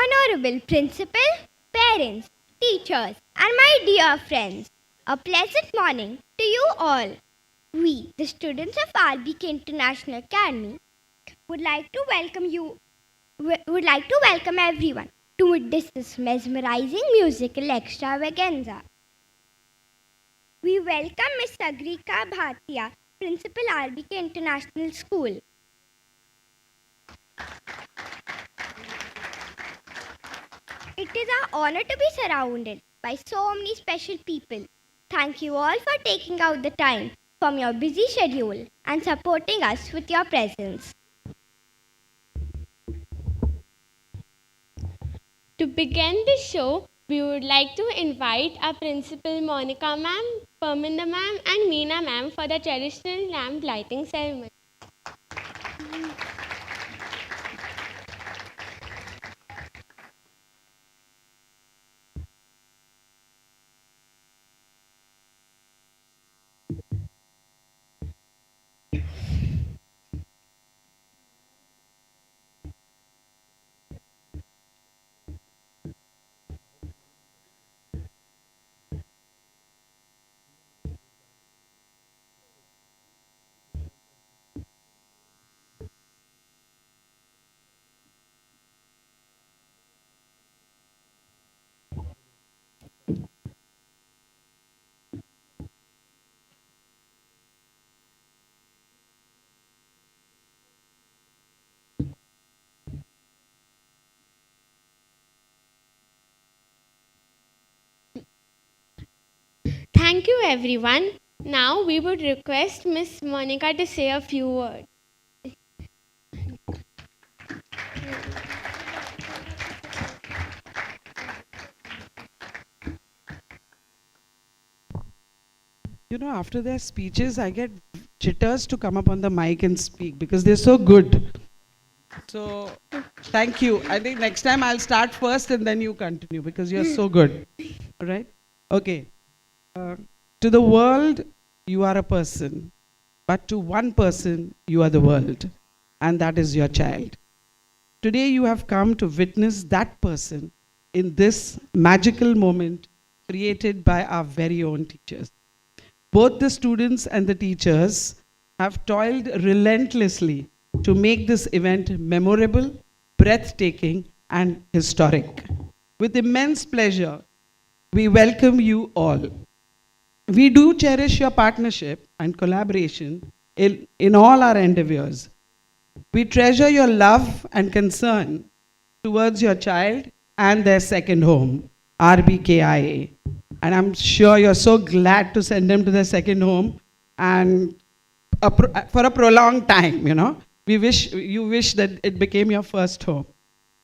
Honorable Principal, parents, teachers, and my dear friends, a pleasant morning to you all. We, the students of RBK International Academy, would like to welcome everyone to witness this mesmerizing musical extravaganza. We welcome Miss Sagrika Bhatia, Principal RBK International School. It is our honor to be surrounded by so many special people. Thank you all for taking out the time from your busy schedule and supporting us with your presence. To begin the show, we would like to invite our principal Monica ma'am, Perminda ma'am and Meena ma'am for the traditional lamp lighting ceremony. Thank you everyone. Now we would request Miss Monica to say a few words. You know, after their speeches, I get jitters to come up on the mic and speak because they're so good. So, thank you. I think next time I'll start first and then you continue because you're so good. All right? Okay. To the world, you are a person. But to one person, you are the world. And that is your child. Today, you have come to witness that person in this magical moment created by our very own teachers. Both the students and the teachers have toiled relentlessly to make this event memorable, breathtaking, and historic. With immense pleasure, we welcome you all. We do cherish your partnership and collaboration in all our endeavors. We treasure your love and concern towards your child and their second home, RBKIA. And I'm sure you're so glad to send them to their second home and for a prolonged time, you know. You wish that it became your first home.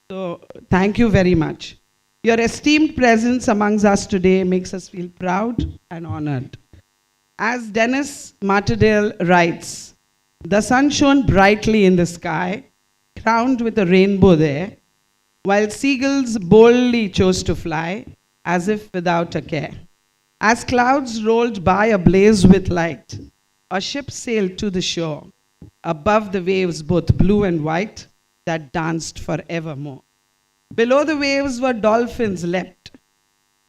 So thank you very much. Your esteemed presence amongst us today makes us feel proud and honored. As Dennis Martindale writes, the sun shone brightly in the sky, crowned with a rainbow there, while seagulls boldly chose to fly, as if without a care. As clouds rolled by ablaze with light, a ship sailed to the shore, above the waves both blue and white, that danced forevermore. Below the waves were dolphins leapt,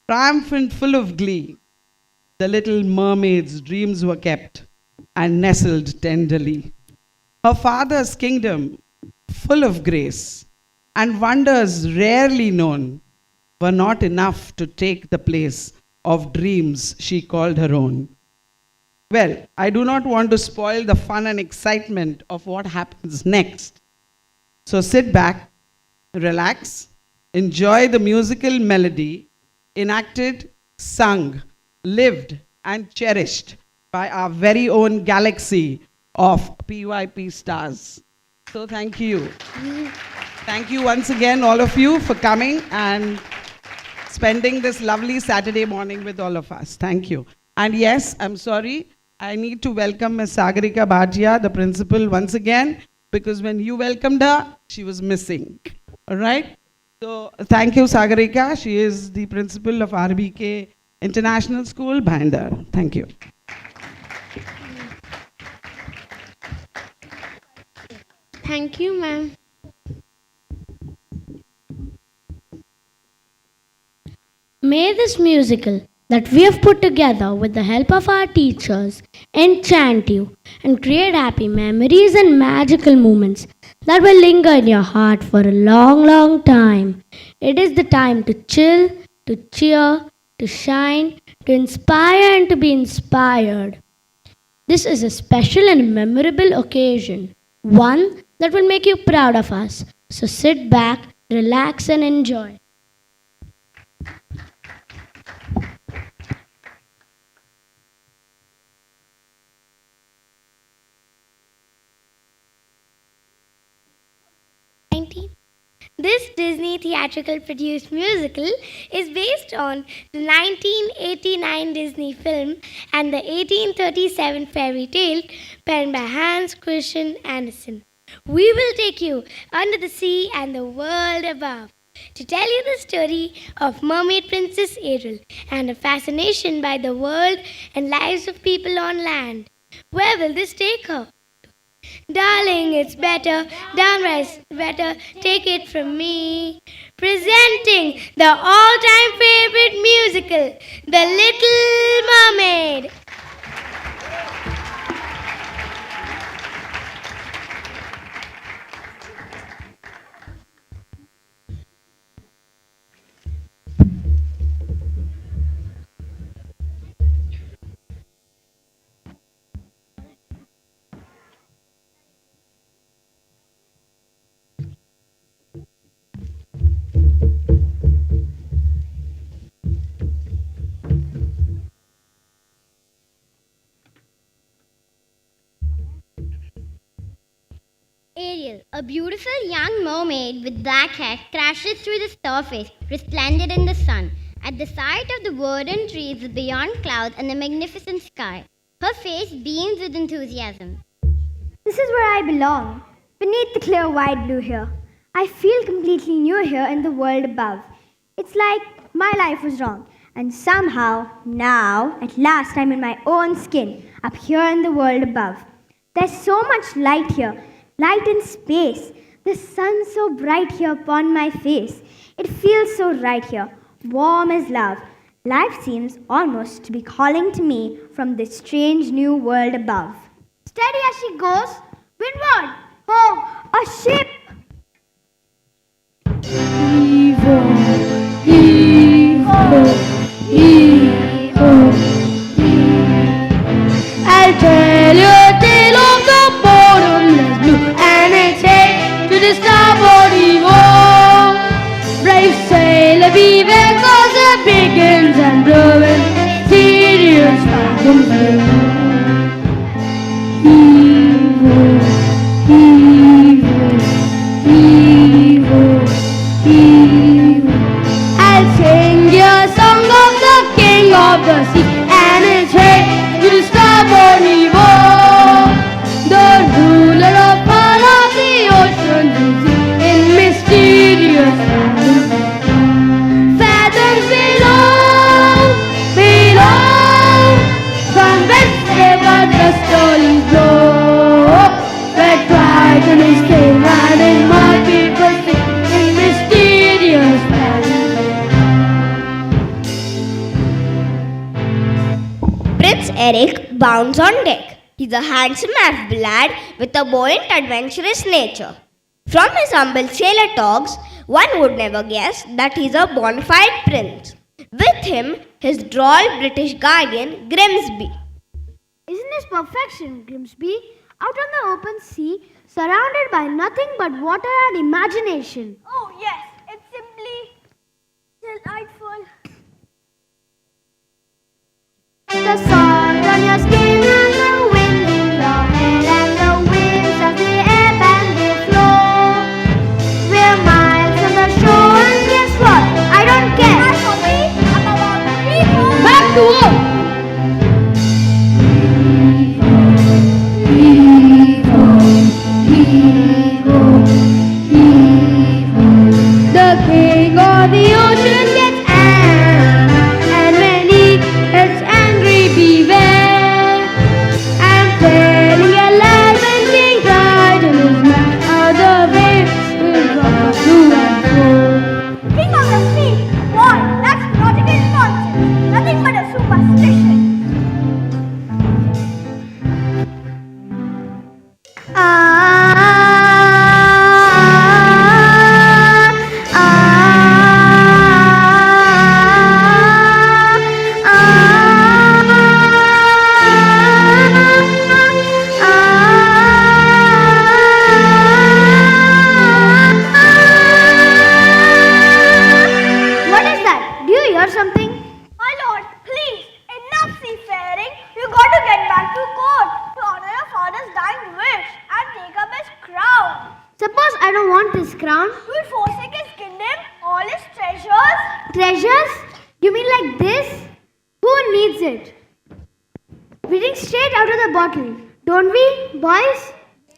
triumphant full of glee. The little mermaid's dreams were kept and nestled tenderly. Her father's kingdom, full of grace and wonders rarely known, were not enough to take the place of dreams she called her own. Well, I do not want to spoil the fun and excitement of what happens next. So sit back, relax, enjoy the musical melody enacted, sung, lived, and cherished by our very own galaxy of PYP stars. So thank you. Thank you once again, all of you, for coming and spending this lovely Saturday morning with all of us. Thank you. And yes, I'm sorry, I need to welcome Ms. Sagarika Bhatia, the principal, once again, because when you welcomed her, she was missing. All right? So thank you, Sagarika. She is the principal of RBK International School, Bhayandar. Thank you. Thank you, ma'am. May this musical that we have put together with the help of our teachers enchant you and create happy memories and magical moments that will linger in your heart for a long, long time. It is the time to chill, to cheer, to shine, to inspire, and to be inspired. This is a special and memorable occasion, one that will make you proud of us. So sit back, relax, and enjoy. This Disney theatrical produced musical is based on the 1989 Disney film and the 1837 fairy tale penned by Hans Christian Andersen. We will take you under the sea and the world above to tell you the story of Mermaid Princess Ariel and her fascination by the world and lives of people on land. Where will this take her? Darling, it's better, downright better, take it from me. Presenting the all-time favorite musical, The Little Mermaid. Ariel, a beautiful young mermaid with black hair, crashes through the surface, resplendent in the sun. At the sight of the verdant trees beyond clouds and the magnificent sky, her face beams with enthusiasm. This is where I belong, beneath the clear white blue here. I feel completely new here in the world above. It's like my life was wrong, and somehow, now, at last, I'm in my own skin, up here in the world above. There's so much light here, light in space. The sun's so bright here upon my face. It feels so right here, warm as love. Life seems almost to be calling to me from this strange new world above. Steady as she goes. Windward! Home! A ship! Evil, evil, evil, I'll tell you a tale of the bottomless blue and its head to the starboard evil. Brave sailor beware, cause it begins and blowing serious fathoms blue. Evil, evil, evil, evil. I'll sing you a song of the king of the sea and his head to the starboard evil. The ruler of all of the ocean in mysterious fathoms below, below. From wherever the stories blow, where Triton is king and in my people sing in mysterious Prince Eric bounds on deck. He's a handsome elf lad with a buoyant, adventurous nature. From his humble sailor talks, one would never guess that he's a bona fide prince. With him, his droll British guardian, Grimsby. Isn't this perfection, Grimsby? Out on the open sea, surrounded by nothing but water and imagination. Oh, yes, it's simply delightful. The salt on your skin and the wind in your hair and the waves of the ebb and they flow. We're miles from the shore and guess what? I don't care. As for me, I'm about to leave home. Back to work. The king of the ocean gets angry, and when he gets angry, beware. I'm telling a lie when King Triton is mad, how the waves will rock to and fro. King of the sea, boy, that's logical crown? Will forsake his kingdom, all his treasures? Treasures? You mean like this? Who needs it? We drink straight out of the bottle, don't we, boys?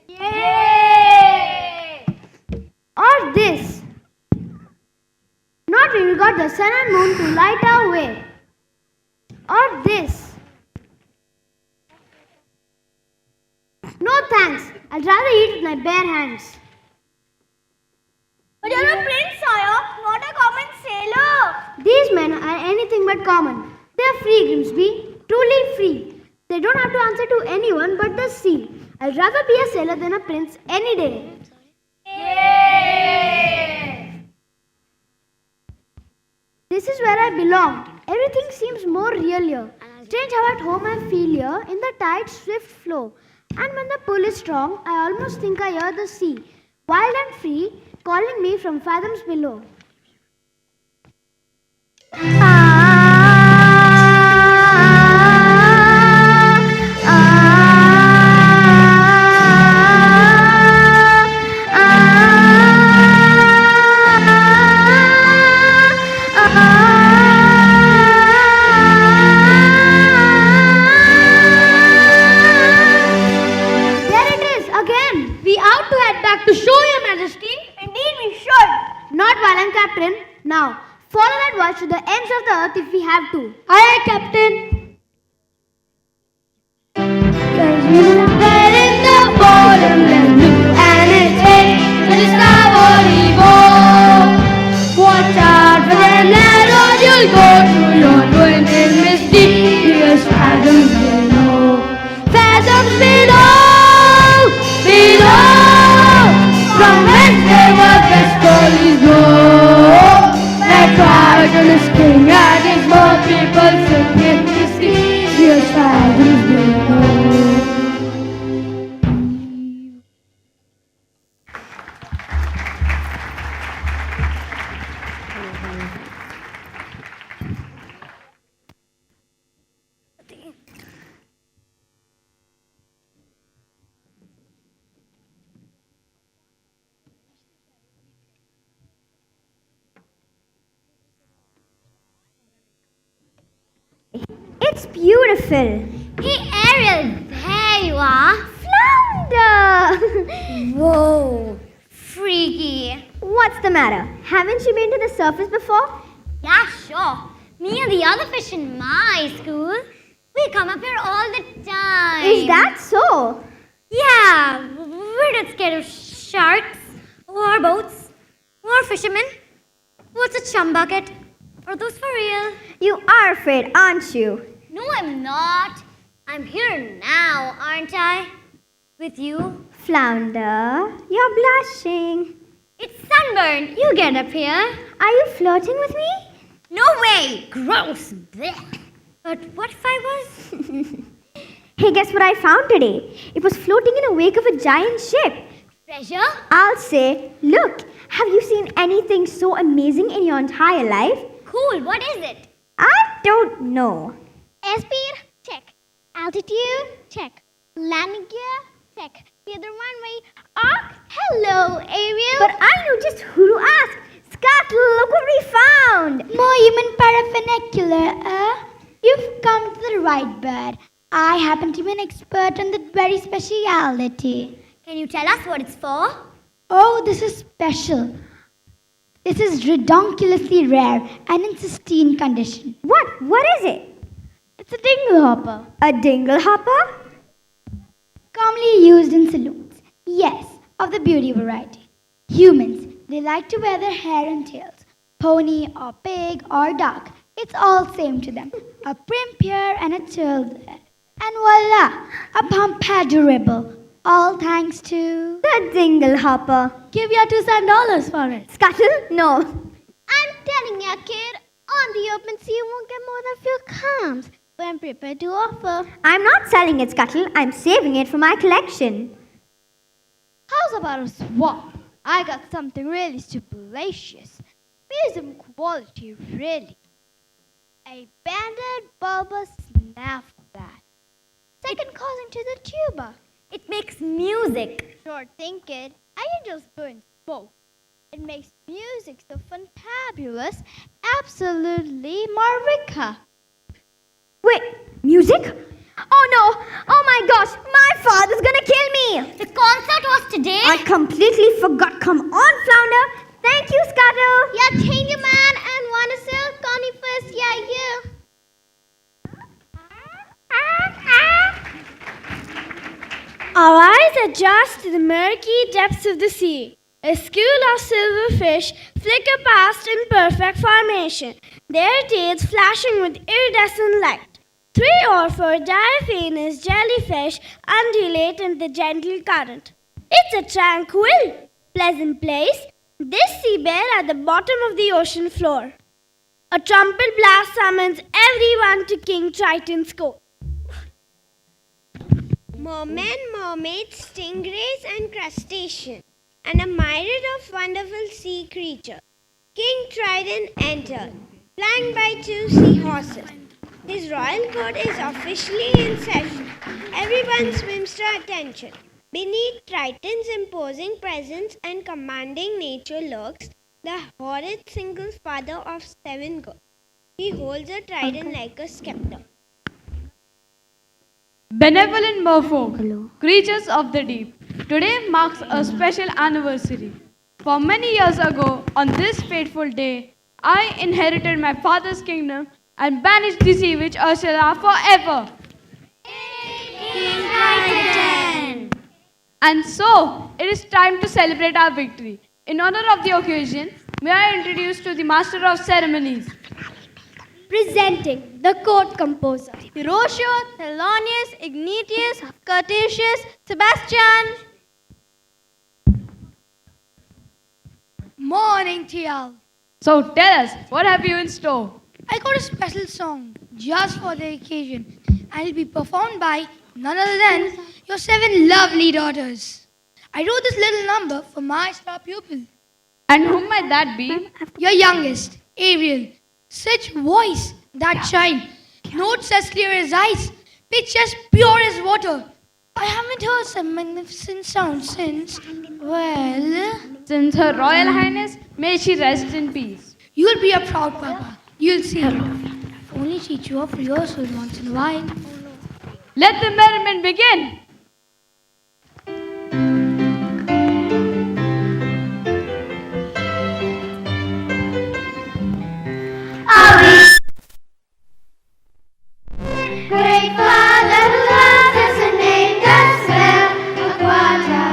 Yay! Or this. Not we got the sun and moon to light our way. Or this. No thanks. I'd rather eat with my bare hands. But you're a prince, sire, not a common sailor. These men are anything but common. They're free, Grimsby. Truly free. They don't have to answer to anyone but the sea. I'd rather be a sailor than a prince any day. Yay! This is where I belong. Everything seems more real here. Strange how at home I feel here in the tide swift flow. And when the pull is strong, I almost think I hear the sea, wild and free, calling me from fathoms below. To show your majesty? Indeed we should. Not while I'm captain. Now, follow that voice to the ends of the earth if we have to. Aye, aye, captain. Cause we're there in the borderland blue and it's eight, so just now we go. Watch out for the narrows, you'll go through your ruin in mysterious fathoms below. Fathoms below, below. From whence they were best police go. That dragon is king and his more people sing in mysterious fathoms below. It's beautiful. Hey Ariel, there you are. Flounder! Whoa, freaky. What's the matter? Haven't you been to the surface before? Yeah, sure. Me and the other fish in my school, we come up here all the time. Is that so? Yeah, we're not scared of sharks, or boats, or fishermen. What's a chum bucket? Are those for real? You are afraid, aren't you? No, I'm not. I'm here now, aren't I? With you? Flounder, you're blushing. It's sunburn. You get up here. Are you flirting with me? No way. Gross. Blech. But what if I was? Hey, guess what I found today? It was floating in a wake of a giant ship. Treasure? I'll say, look, have you seen anything so amazing in your entire life? Cool. What is it? I don't know. Airspeed? Check. Altitude? Check. Landing gear? Check. Be the runway. Arc? Hello, Ariel. But I know just who to ask. Scuttle, look what we found. More human paraphernacular, You've come to the right bird. I happen to be an expert on that very speciality. Can you tell us what it's for? Oh, this is special. This is redonkulously rare and in pristine condition. What? What is it? It's a dingle hopper. A dingle hopper? Commonly used in saloons. Yes, of the beauty variety. Humans, they like to wear their hair and tails. Pony or pig or duck. It's all same to them. A primp here and a tail there. And voila, a pompadourable. All thanks to... The dingle hopper. Give your $2 for it. Scuttle? No. I'm telling ya, kid, on the open sea you won't get more than few crumbs. But I'm prepared to offer. I'm not selling it, Scuttle. I'm saving it for my collection. How's about a swap? I got something really stupulacious. Medium quality, really. A banded bulbous snaff flat. Second cousin to the tuba. It makes music. Sure thing, kid. I can just burn smoke. It makes music so fantabulous, absolutely Marika. Wait, music? Oh no! Oh my gosh! My father's gonna kill me! The concert was today. I completely forgot. Come on, Flounder! Thank you, Scuttle! Yeah, thank you, man, and wanna sell conifers, yeah. Our eyes adjust to the murky depths of the sea. A school of silverfish flicker past in perfect formation, their tails flashing with iridescent light. 3 or 4 diaphanous jellyfish undulate in the gentle current. It's a tranquil, pleasant place, this sea bear at the bottom of the ocean floor. A trumpet blast summons everyone to King Triton's court. Mermen, mermaids, stingrays, and crustaceans, and a myriad of wonderful sea creatures. King Triton entered, flanked by 2 seahorses. His royal court is officially in session. Everyone swims to attention. Beneath Triton's imposing presence and commanding nature lurks the horrid single father of 7 girls. He holds a trident like a scepter. Benevolent merfolk, creatures of the deep, today marks a special anniversary. For many years ago, on this fateful day, I inherited my father's kingdom and banished the sea witch Ursula forever. King Triton. And so, it is time to celebrate our victory. In honor of the occasion, may I introduce to the master of ceremonies. Presenting the court composer, Hiroshio, Thelonious, Ignatius, Curtius, Sebastian. Morning, TL. So tell us, what have you in store? I got a special song just for the occasion, and it'll be performed by none other than your 7 lovely daughters. I wrote this little number for my star pupil. And whom might that be? Your youngest, Ariel. Such voice, that shine, notes as clear as ice, pitch as pure as water. I haven't heard some magnificent sound since, well, Since Her Royal Highness, may she rest in peace. you'll be a proud papa. You'll see. Only teach you of rehearsal once in a while. Let the merriment begin. Great Father who loves us and named us well. Aquata,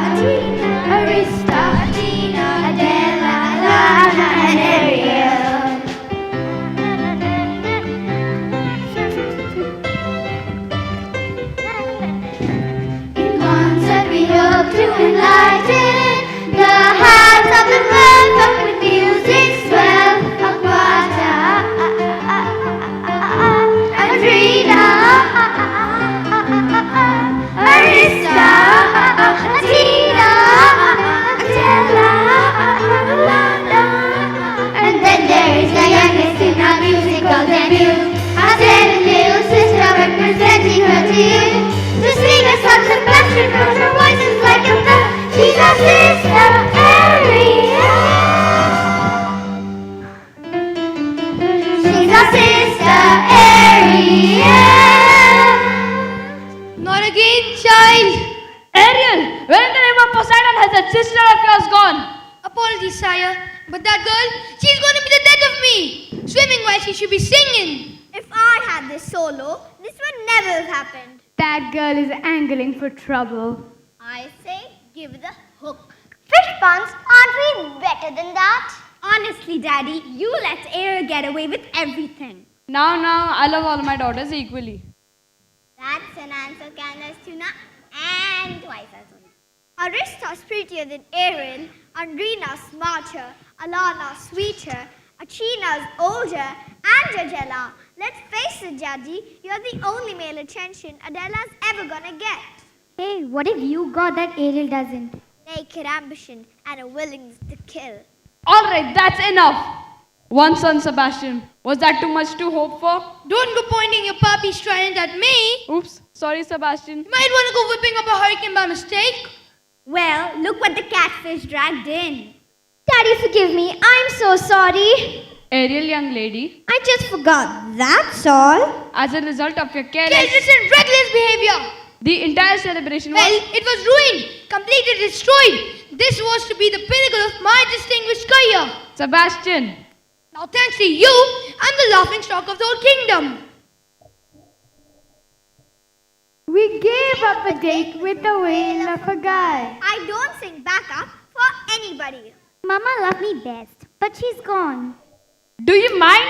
Arista, Athena, Adela, Lana, and Ariel. In concert we hope to enlighten the hearts of the world with music swell. Aquata, Adrena, Arista, Athena, Adela, Lana, and then there is the youngest in our musical debut, our 7 little sister representing her to you. To sing a song of passion, cause her voice is like a bell. She's our sister, Ariel. She's our sister, Ariel. Not again, child. Ariel, where in the name of Poseidon has that sister of yours gone? Apologies, sire, but that girl, she's going to be the death of me. Swimming while she should be singing. If I had this solo, this would never have happened. That girl is angling for trouble. I say, give the hook. Fish puns, aren't we better than that? Honestly, Daddy, you let Ariel get away with everything. Now, I love all my daughters equally. That's an answer, Candace Tuna, and twice as well. Arista's prettier than Ariel, Andrina's smarter, Alana sweeter, Achina's older, and Adela. Let's face it, Daddy, you're the only male attention Adela's ever gonna get. Hey, what if you got that Ariel doesn't? Naked ambition and a willingness to kill. All right, that's enough. One son, Sebastian. Was that too much to hope for? Don't go pointing your puppy's trident at me. Oops, sorry, Sebastian. Might want to go whipping up a hurricane by mistake. Well, look what the catfish dragged in. Daddy, forgive me. I'm so sorry. Ariel, young lady, I just forgot. That's all. as a result of your careless, and reckless behavior. the entire celebration Well, was... it was ruined, completely destroyed. This was to be the pinnacle of my distinguished career. Sebastian, Now, thanks to you, I'm the laughing stock of the whole kingdom. We gave up a date with the whale of a guy. I don't sing backup for anybody. Mama loved me best, but she's gone. do you mind?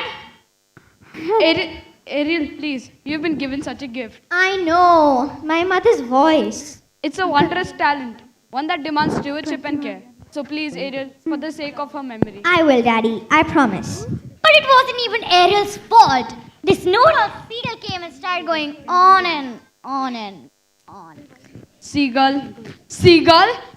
Ariel, please, you've been given such a gift. I know. My mother's voice. It's a wondrous talent, one that demands stewardship and care. So please, Ariel, for the sake of her memory. I will, Daddy. I promise. But it wasn't even Ariel's fault. This note of seagull came and started going on and on and on. Seagull,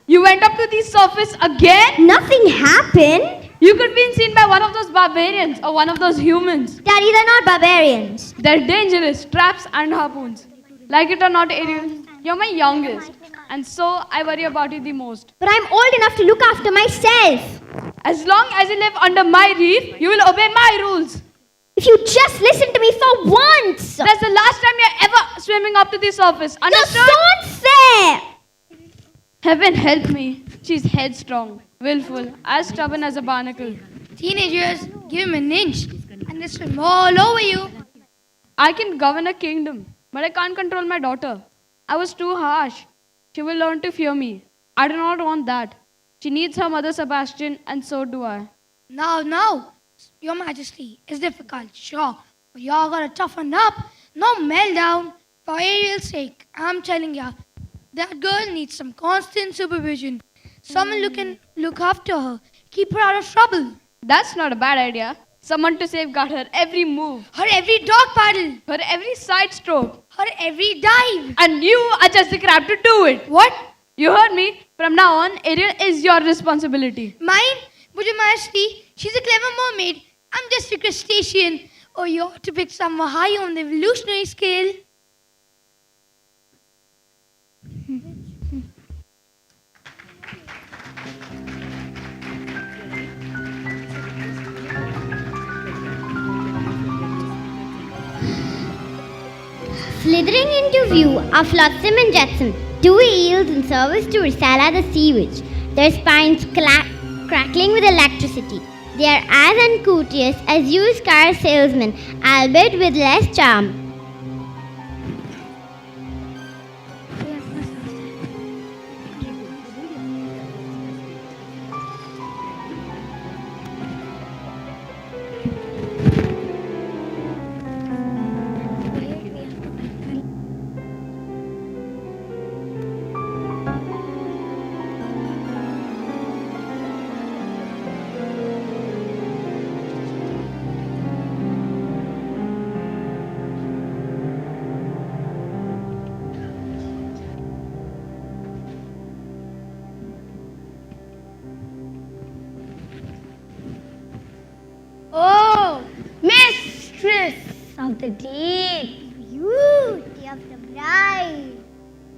you went up to the surface again? Nothing happened. You could be seen by one of those barbarians or one of those humans. Daddy, they're not barbarians. They're dangerous, traps and harpoons. Like it or not, Ariel, you're my youngest. And so I worry about you the most. But I'm old enough to look after myself. As long as you live under my reef, you will obey my rules. If you just listen to me for once. That's the last time you're ever swimming up to the surface. You're Understood? so unfair. Heaven help me. She's headstrong, willful, as stubborn as a barnacle. Teenagers, give him an inch, and this will all over you. I can govern a kingdom, but I can't control my daughter. I was too harsh. She will learn to fear me. I do not want that. She needs her mother, Sebastian, and so do I. Now, Your Majesty, it's difficult, sure, but y'all gotta toughen up. No meltdown. For Ariel's sake, I'm telling ya, that girl needs some constant supervision. Someone who can look after her, keep her out of trouble. That's not a bad idea. Someone to safeguard her every move, Her every dog paddle, her every side stroke. her every dive. And you are just the crab to do it. What? You heard me. From now on, Ariel is your responsibility. Mine? But Your Majesty, she's a clever mermaid. I'm just a crustacean. Or you ought to pick someone high on the evolutionary scale. Slithering into view are Flotsam and Jetsam, two eels in service to Risala the sea witch, their spines crackling with electricity. They are as uncourteous as used car salesmen, albeit with less charm. Oh, mistress of the deep. Beauty of the bride,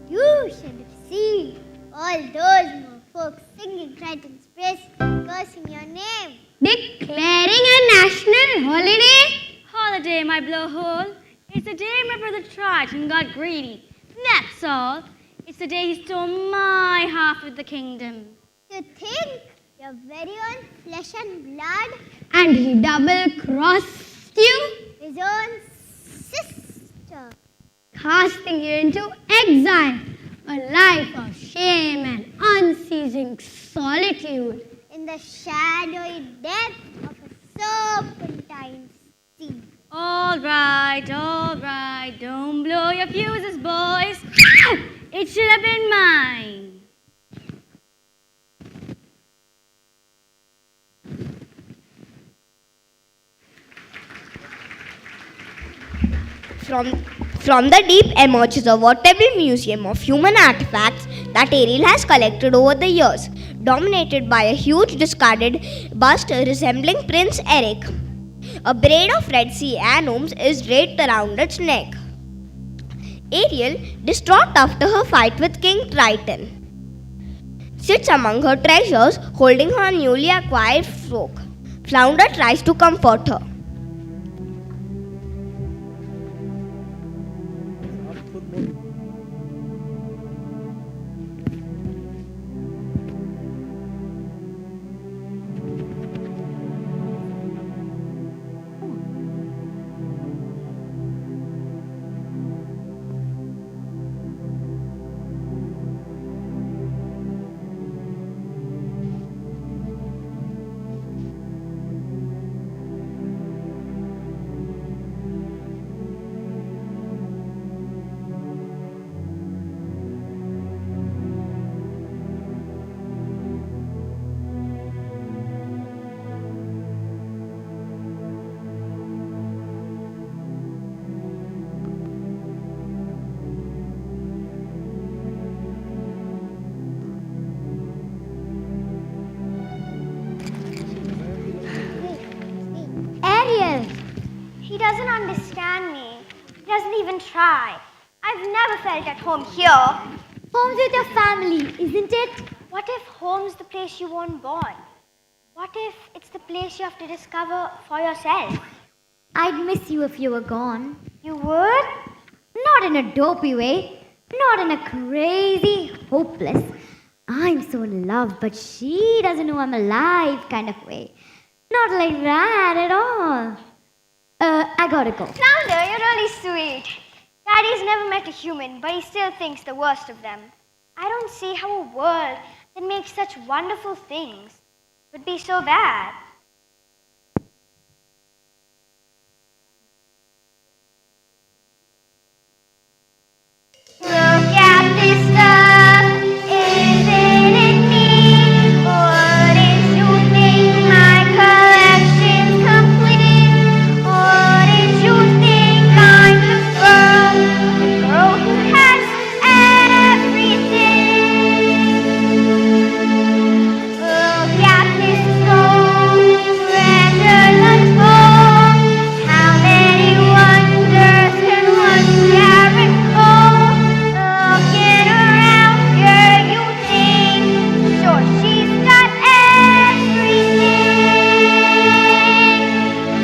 you should have seen all those folks singing Triton's praise, cursing your name. Declaring a national holiday? Holiday, my blowhole. It's the day my brother Triton got greedy. That's all. It's the day he stole my half of the kingdom. To think your very own flesh and blood, And he double-crossed you, his own sister, casting you into exile, a life of shame and unceasing solitude. in the shadowy depth of a serpentine sea. All right, don't blow your fuses, boys. It should have been mine. From the deep emerges a veritable museum of human artifacts that Ariel has collected over the years, dominated by a huge discarded bust resembling Prince Eric. A braid of Red Sea anemones is draped around its neck. Ariel, distraught after her fight with King Triton, sits among her treasures, holding her newly acquired frock. Flounder tries to comfort her. Ariel! He doesn't understand me. He doesn't even try. I've never felt at home here. Home's with your family, isn't it? What if home's the place you weren't born? What if it's the place you have to discover for yourself? I'd miss you if you were gone. You would? Not in a dopey way. Not in a crazy, hopeless, I'm so in love, but she doesn't know I'm alive kind of way. Not like that at all. I gotta go. Flounder, you're really sweet. Daddy's never met a human, but he still thinks the worst of them. I don't see how a world that makes such wonderful things would be so bad. Look at this stuff, isn't it neat? Wouldn't you think my collection's complete? Wouldn't you think I'm the girl who has everything? Look at this stone, rendered untold. How many wonders can one carry? Looking around here, you think, sure she's got everything.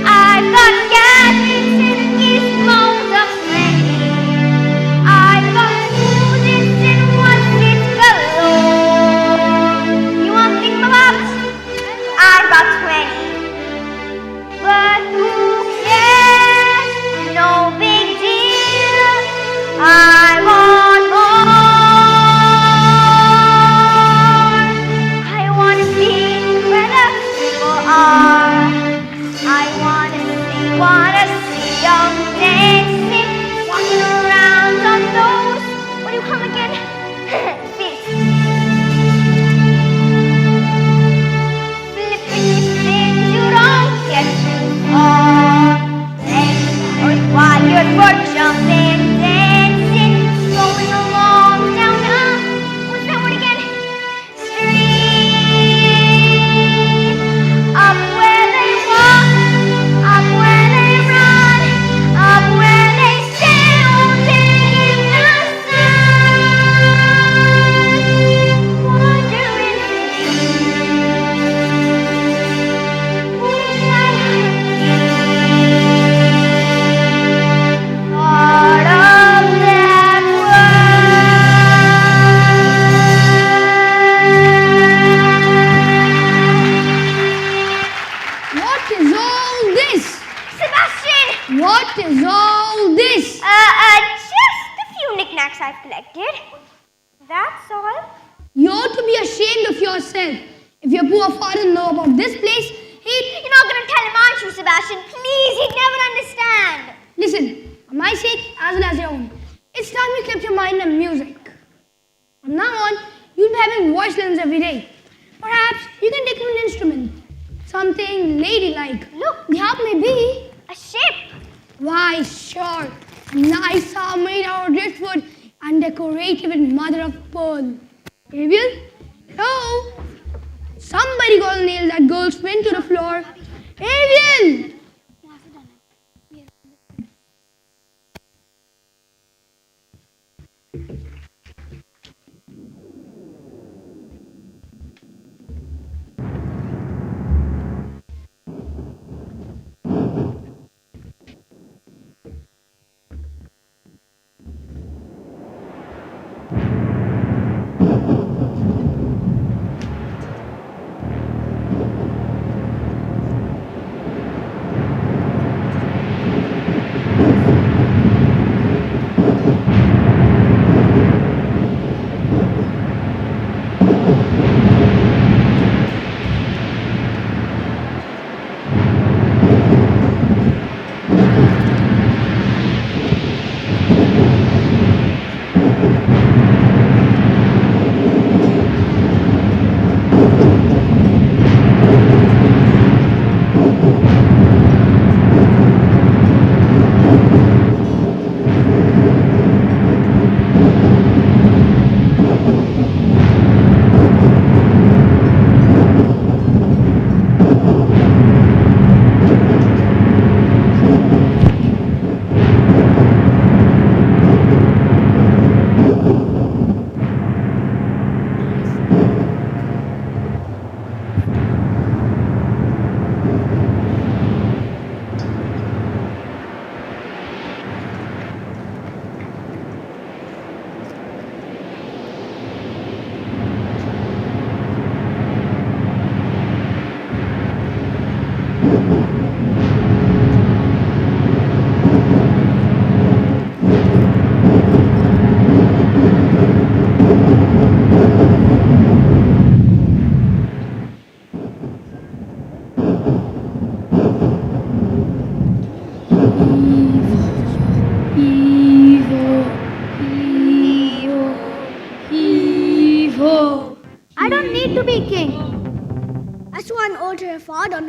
I've got gadgets and gizmos aplenty. I've got smoothies and what's it galore. You want thingamabobs? I've got 20. But who cares? No big deal. I want more. I want to be where the people are. I want to see young dancing, walking around on those. What do you call 'em again? Feet. Flipping spins, you don't get too far. Legs are required for jumping, dancing, going along down what's that word again? Street. Up where they walk, up where they run, up where they stand all day in the sun. Wandering free. Wish I part of that What is all this? Sebastian! What is all this? Just a few knickknacks I've collected. That's all. You ought to be ashamed of yourself. If your poor father know about this place, You're not gonna tell him, aren't you, Sebastian? Please, he'd never understand. Listen, for my sake as well as your own, it's time you kept your mind on music. From now on, you'll be having voice lessons every day. Perhaps you can take up an instrument. Something ladylike. Look. The harp may be. A ship. Why, sure. A nice harp made out of driftwood and decorated with mother of pearl. Ariel? Hello? Somebody go and nail that girl's pin to the floor. Ariel!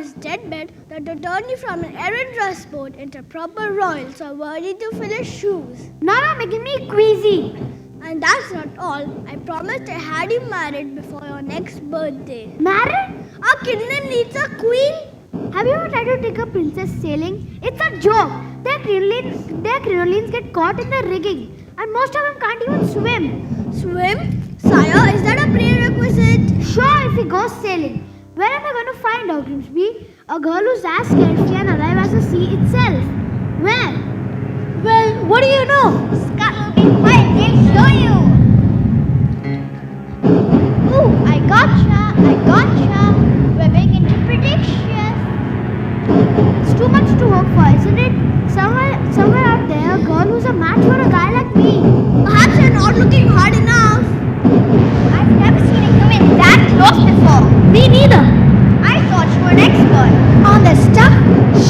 his deathbed that the journey from an errand dress boat into proper royals are worthy to fill his shoes. Now you're making me queasy. And that's not all. I promised I had you married before your next birthday. Married? Our kingdom needs a queen. Have you ever tried to take a princess sailing? It's a joke. Their crinolines get caught in the rigging. And most of them can't even swim. Swim? Sire, is that a prerequisite? Sure, if he goes sailing. Where am I going to find out, Grimsby? A girl who's as carefree and alive as the sea itself. Where? Well, what do you know? Scuttle, be quiet, they'll show you. Ooh, I gotcha. We're big into predictions. It's too much to hope for, isn't it? Somewhere out there, a girl who's a match for a guy like me. Perhaps you're not looking hard enough. I've never seen a human that close before. Me neither. I thought you were an expert. On the stuff?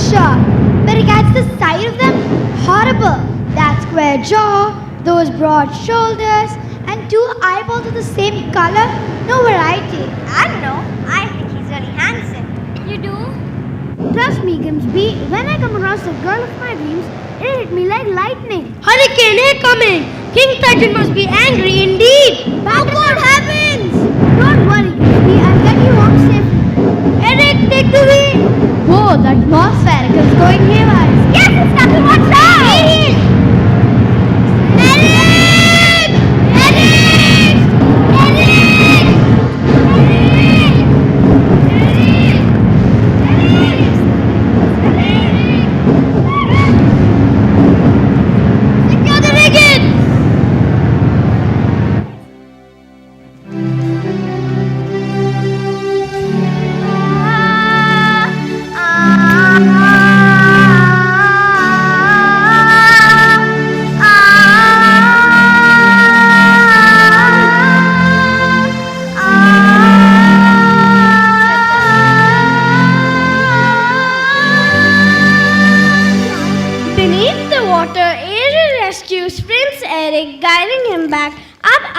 Sure. But regards the sight of them? Horrible. That square jaw, those broad shoulders, and 2 eyeballs of the same color? No variety. I don't know. I think he's really handsome. You do? Trust me, Grimsby, when I come across the girl of my dreams, it hit me like lightning. Hurricane incoming! King Titan must be angry indeed! But what happens? Don't worry, Grimsby, I'll get you home safely. Eric, take the wheel! Whoa, the atmospheric is going haywire. Yes, it's nothing. Watch out!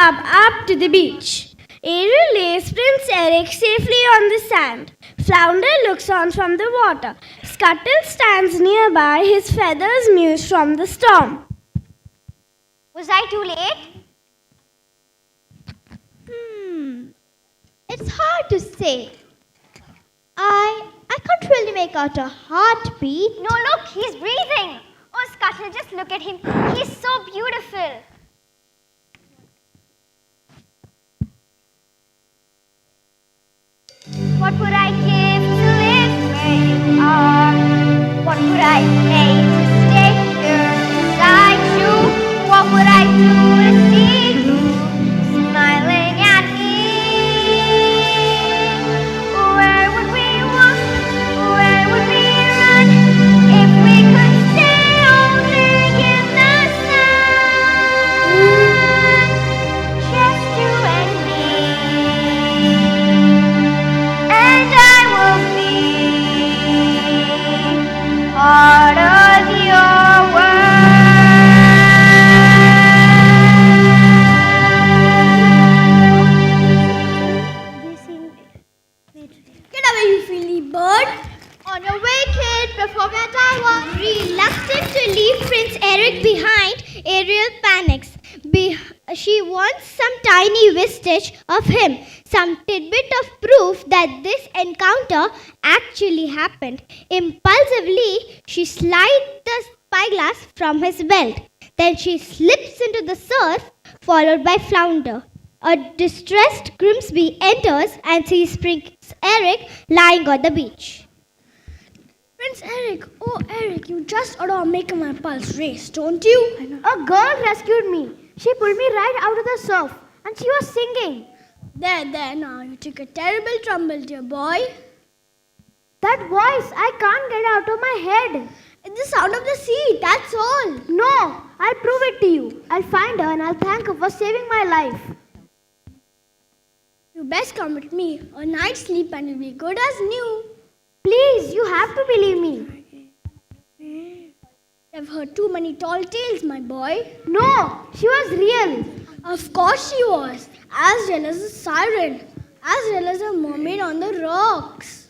Up to the beach. Ariel lays Prince Eric safely on the sand. Flounder looks on from the water. Scuttle stands nearby, his feathers muse from the storm. Was I too late? It's hard to say. I can't really make out a heartbeat. No, look, he's breathing. Oh, Scuttle, just look at him. He's so beautiful. What would I give to live where you are? What would I pay to stay here beside you? What would I do to see you smiling at me? Where would we walk? Where would we run if we could stay all day in the sun? Just you and me. And I will be part of your world. Get away, you filthy bird! On your way, kid, before we die one. Reluctant to leave Prince Eric behind, Ariel panics. She wants some tiny vestige of him, some tidbit of proof that this encounter actually happened. Impulsively, she slides the spyglass from his belt. Then she slips into the surf, followed by Flounder. A distressed Grimsby enters and sees Prince Eric lying on the beach. Prince Eric, oh Eric, you just adore making my pulse race, don't you? A girl rescued me. She pulled me right out of the surf and she was singing. There, now, you took a terrible tumble, dear boy. That voice, I can't get out of my head. It's the sound of the sea, that's all. No, I'll prove it to you. I'll find her and I'll thank her for saving my life. You best come with me. A night's sleep and you'll be good as new. Please, you have to believe me. I've heard too many tall tales, my boy. No, she was real. Of course she was. As real as a siren. As real as a mermaid on the rocks.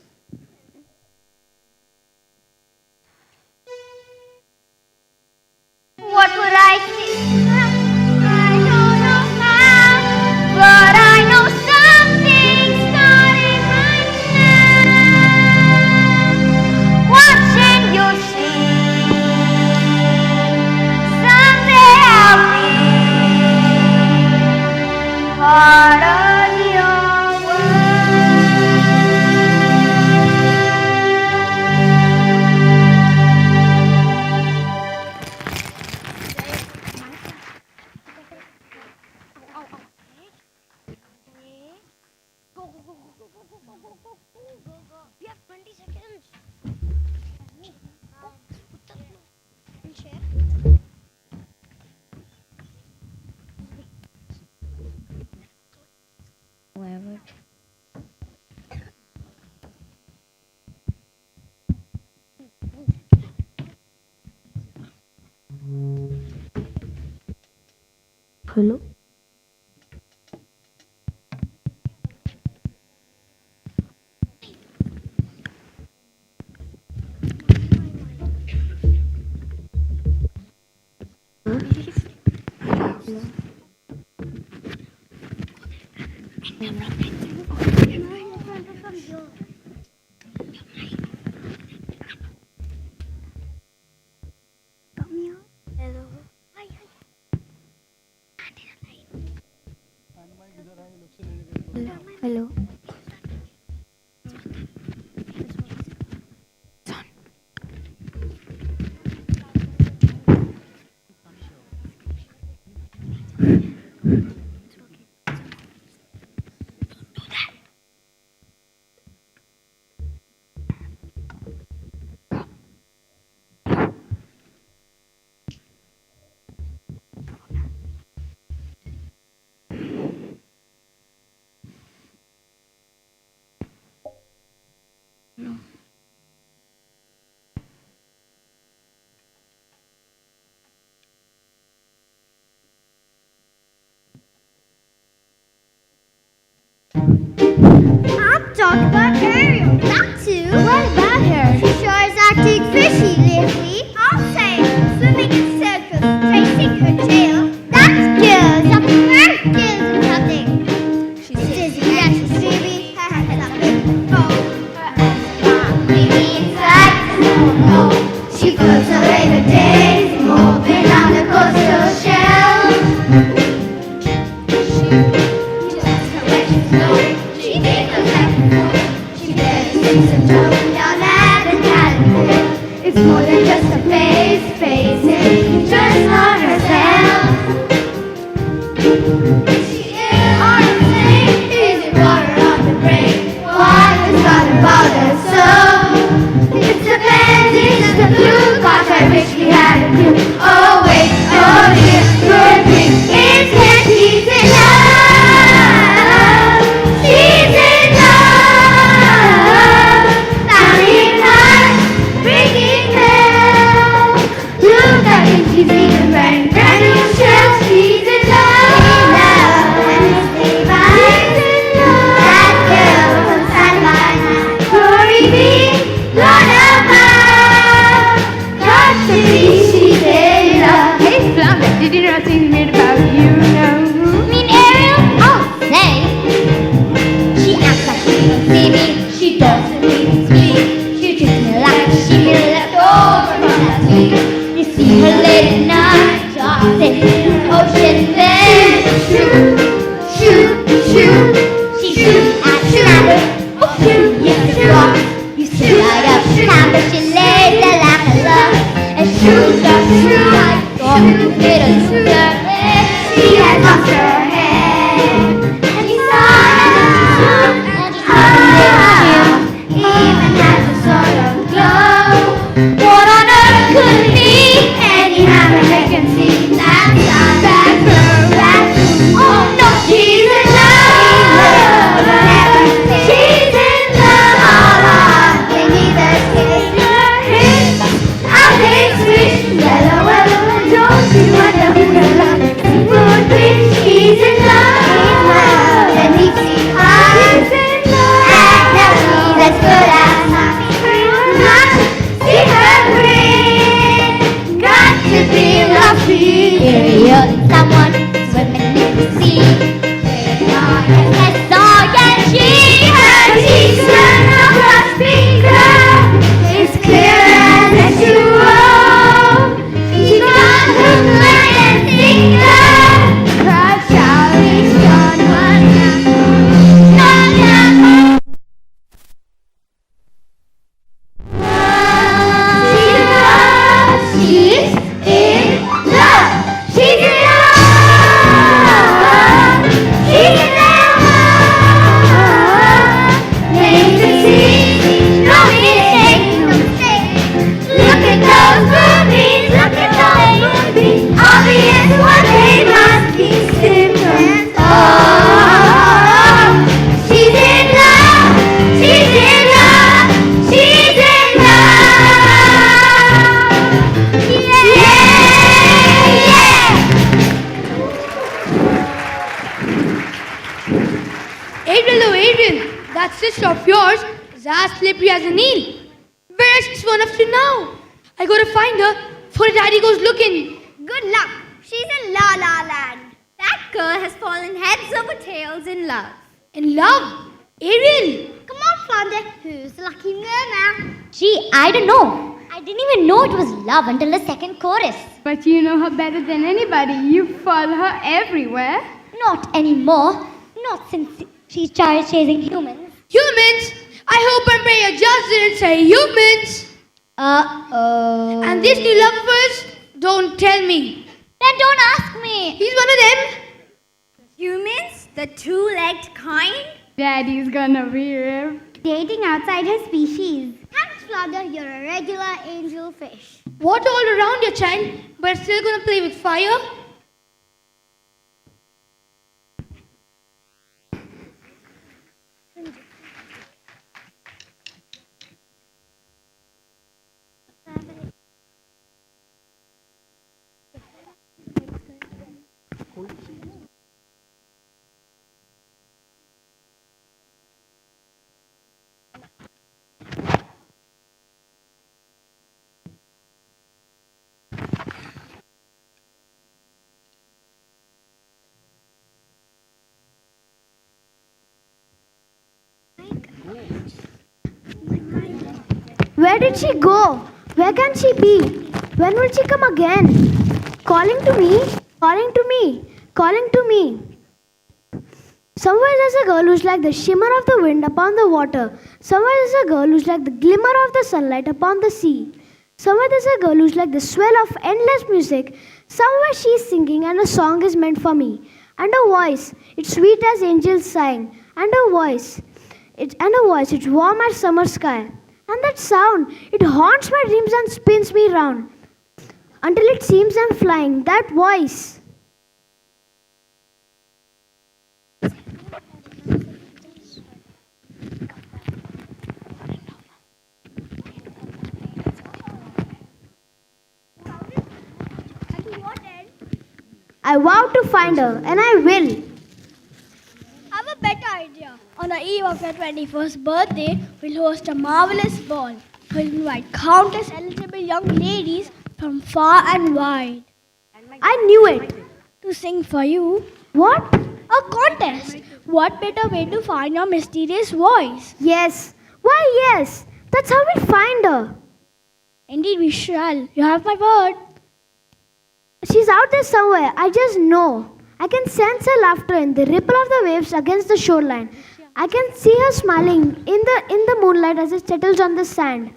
Hello. Hello. I'm talking about Ariel. That too. What about her? She sure is acting fishy lately. I'll say, swimming in circles, tracing her tail. That's skills. Something more skills and something. She's dizzy and she's sleepy. Her head's up in the phone. Her eyes are maybe inside. No, she floats away the days, moving on the coastal shell. She loves her when she's going. She giggles like a fool. She barely sings a tone down at the California. It's more than just a face, facing just on herself. Is she ill or insane? Is it water on the brain? What has got about her so? It's the bandage, it's the blue. Gosh, I wish we had a clue. Oh wait, oh dear, good grief, it's that she's in love. She's in love. Sounding high, breaking hell. Look at him, she's even wearing brand new shells. She's in love. And his name is in love. That girl from Sideline. Glory be, Lord above. God to be, she's in love. Hey, Flounder, did you not sing me about you know who? Mean Ariel? Oh, say. She acts like she don't see me. She doesn't even speak. She treats me like she been left over from last week. You see her late at night, tossing in the ocean, then shoot, shoot, shoot. She shoots at Schnabber. Oh, shoot, yes, it's wrong. You see light up Schnabber, she lays there like a love. And shoot, shoot, like a little shooter. She has lost sister of yours is as slippery as an eel. Where is this one up to now? I gotta find her before daddy goes looking. Good luck. She's in La La Land. That girl has fallen heads over tails in love. In love? Ariel! Come on, Flounder. Who's the lucky merman? Gee, I don't know. I didn't even know it was love until the second chorus. But you know her better than anybody. You follow her everywhere. Not anymore. Not since she started chasing humans. Humans? I hope and pray you just didn't say humans. Uh-oh. And this new love of hers? Don't tell me. Then don't ask me. He's one of them. Humans? The two-legged kind? Daddy's gonna be ripped. Dating outside her species. Thanks, Flounder. You're a regular angel fish. Water all around your child, but still gonna play with fire? Where did she go? Where can she be? When will she come again? Calling to me, calling to me, calling to me. Somewhere there's a girl who's like the shimmer of the wind upon the water. Somewhere there's a girl who's like the glimmer of the sunlight upon the sea. Somewhere there's a girl who's like the swell of endless music. Somewhere she's singing and a song is meant for me. And her voice, it's sweet as angels sighing. And her voice, it's warm as summer sky. And that sound, it haunts my dreams and spins me round. Until it seems I'm flying. That voice. I vow to find her, and I will. I have a better idea. On the eve of your 21st birthday, we'll host a marvelous ball. We'll invite countless eligible young ladies from far and wide I knew it. to sing for you. What? A contest. What better way to find your mysterious voice? Yes. Why, yes. That's how we find her. Indeed, we shall. You have my word. She's out there somewhere. I just know. I can sense her laughter in the ripple of the waves against the shoreline. I can see her smiling in the moonlight as it settles on the sand.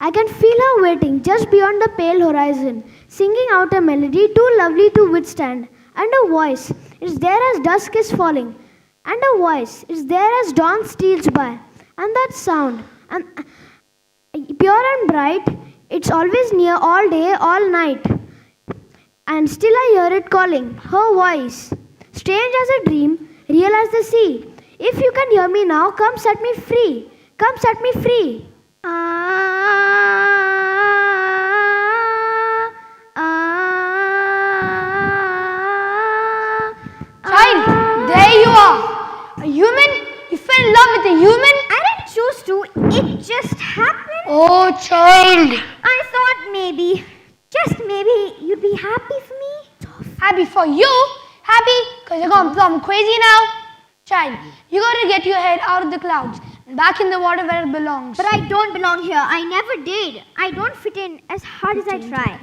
I can feel her waiting just beyond the pale horizon, singing out a melody too lovely to withstand. And her voice is there as dusk is falling. And her voice is there as dawn steals by. And that sound, and pure and bright, it's always near all day, all night. And still I hear it calling, her voice. Strange as a dream, real as the sea. If you can hear me now, come set me free. Come set me free. Child, there you are. A human? You fell in love with a human? I didn't choose to. It just happened. Oh, child. I thought maybe, just maybe, you'd be happy for me. Happy for you? Happy because you're gone plumb crazy now? Child, you gotta get your head out of the clouds and back in the water where it belongs. But I don't belong here. I never did. I don't fit in as hard as I try.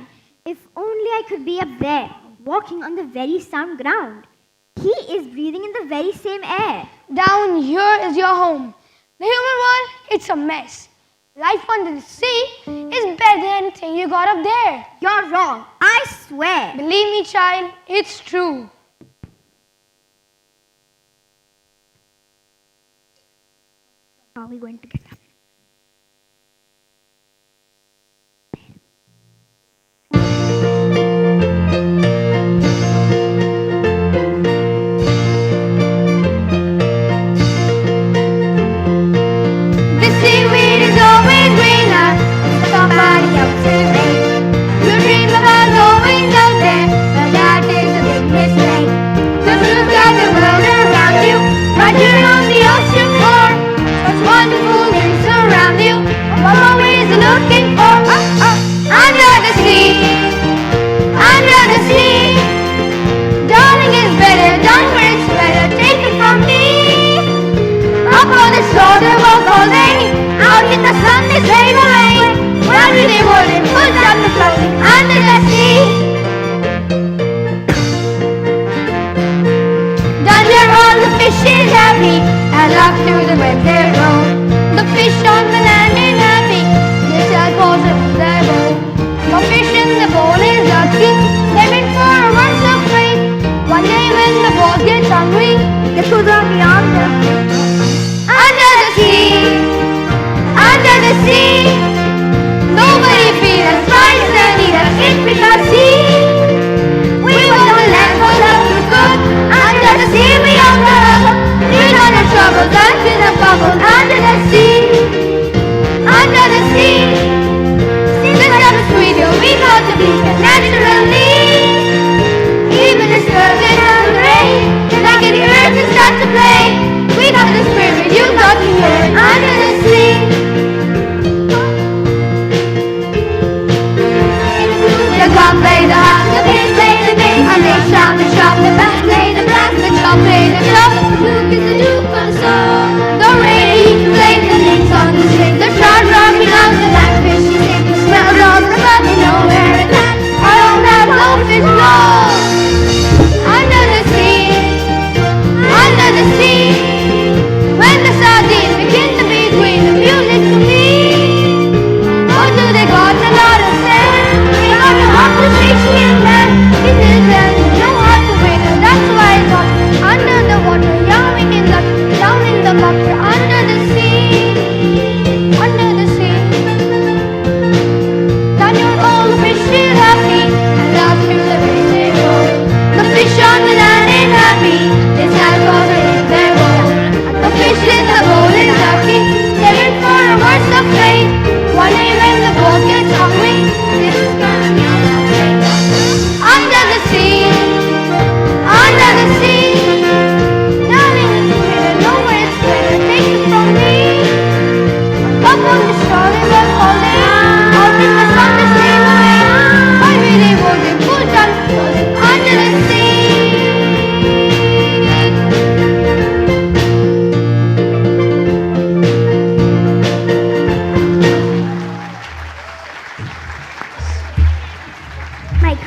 If only I could be up there, walking on the very sound ground. He is breathing in the very same air. Down here is your home. The human world, it's a mess. Life under the sea is better than anything you got up there. You're wrong. I swear. Believe me, child, it's true. How are we going to get up? The seaweed is always greener. Somebody else's lake. You dream about going down there, but that is a big mistake. Just look at the world around you, right here on the ocean floor. and laugh to the waves they roll. The fish on the land ain't happy, the tadpoles are in their bowl. The fish in the bowl is lucky, they're meant for a worse of fate. One day when the boat gets hungry, they could run beyond the under the sea, under the sea. Nobody feeds us rice and eat us in fricassee. We want the land for love to cook. Under the sea beyond the harbor, we know the troubles and in the bubbles. Under the sea, under the sea. Since love is sweet, we know to bleach it naturally. Even the stars and the rain, like in the earth and start to play. We got the spirit, you got the earth. Under the sea. The clock play the harp, the bass play the bass, and they shop, the bass play the brass, the chop play the chop, the fluke is the duke of the song. The rain play the links on the strings, the shard rocking out the blackfish, she sings the smell of the blood, they know where it's at. I don't have goldfish blow. Under the sea, under the sea. When the sardines begin to be green, the music for me. Oh, do they got a lot of sand? They got a heart to shake, she and man. It is and no heart to win, and that's why it's hot. Under the water, yawning in the down in the bucket. Under the sea, under the sea. Down your old fish is happy, and laugh to the race they roll. The fish on the land ain't happy, they stand for it in their bowl. The fish in the bowl is lucky, they're in for a worse of fate. One day when the boat gets hungry, this is gonna be on the plate. Under the sea, under the sea. Darling, it's better, know where it's better, take it from me. Up on the shore, they were holding, out in the sun to slip away. Why will they hold it, pull down, under the sea. Mike.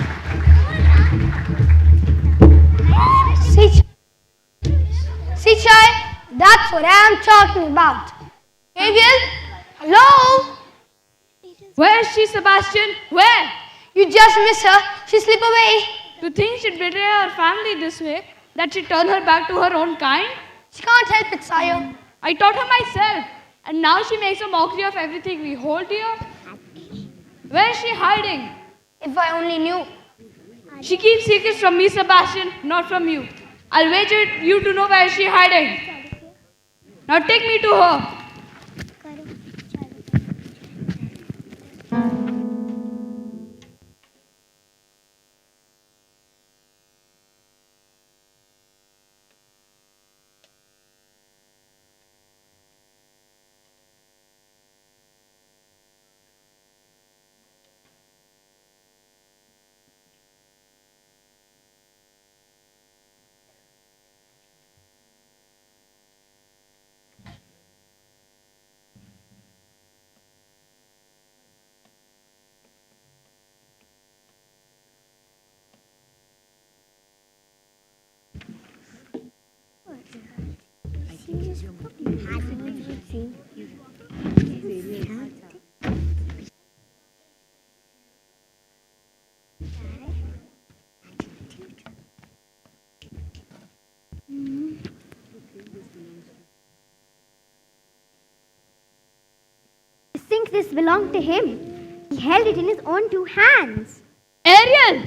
See, Chai, that's what I'm talking about. Ariel, hello? Where is she, Sebastian? Where? You just miss her. She slipped away. To think she'd betray her family this way, that she'd turn her back to her own kind? She can't help it, sire. I taught her myself, and now she makes a mockery of everything we hold dear. Where is she hiding? If I only knew. She keeps secrets from me, Sebastian, not from you. I'll wager you to know where she's hiding. Now take me to her. I think this belonged to him. He held it in his own two hands. Ariel!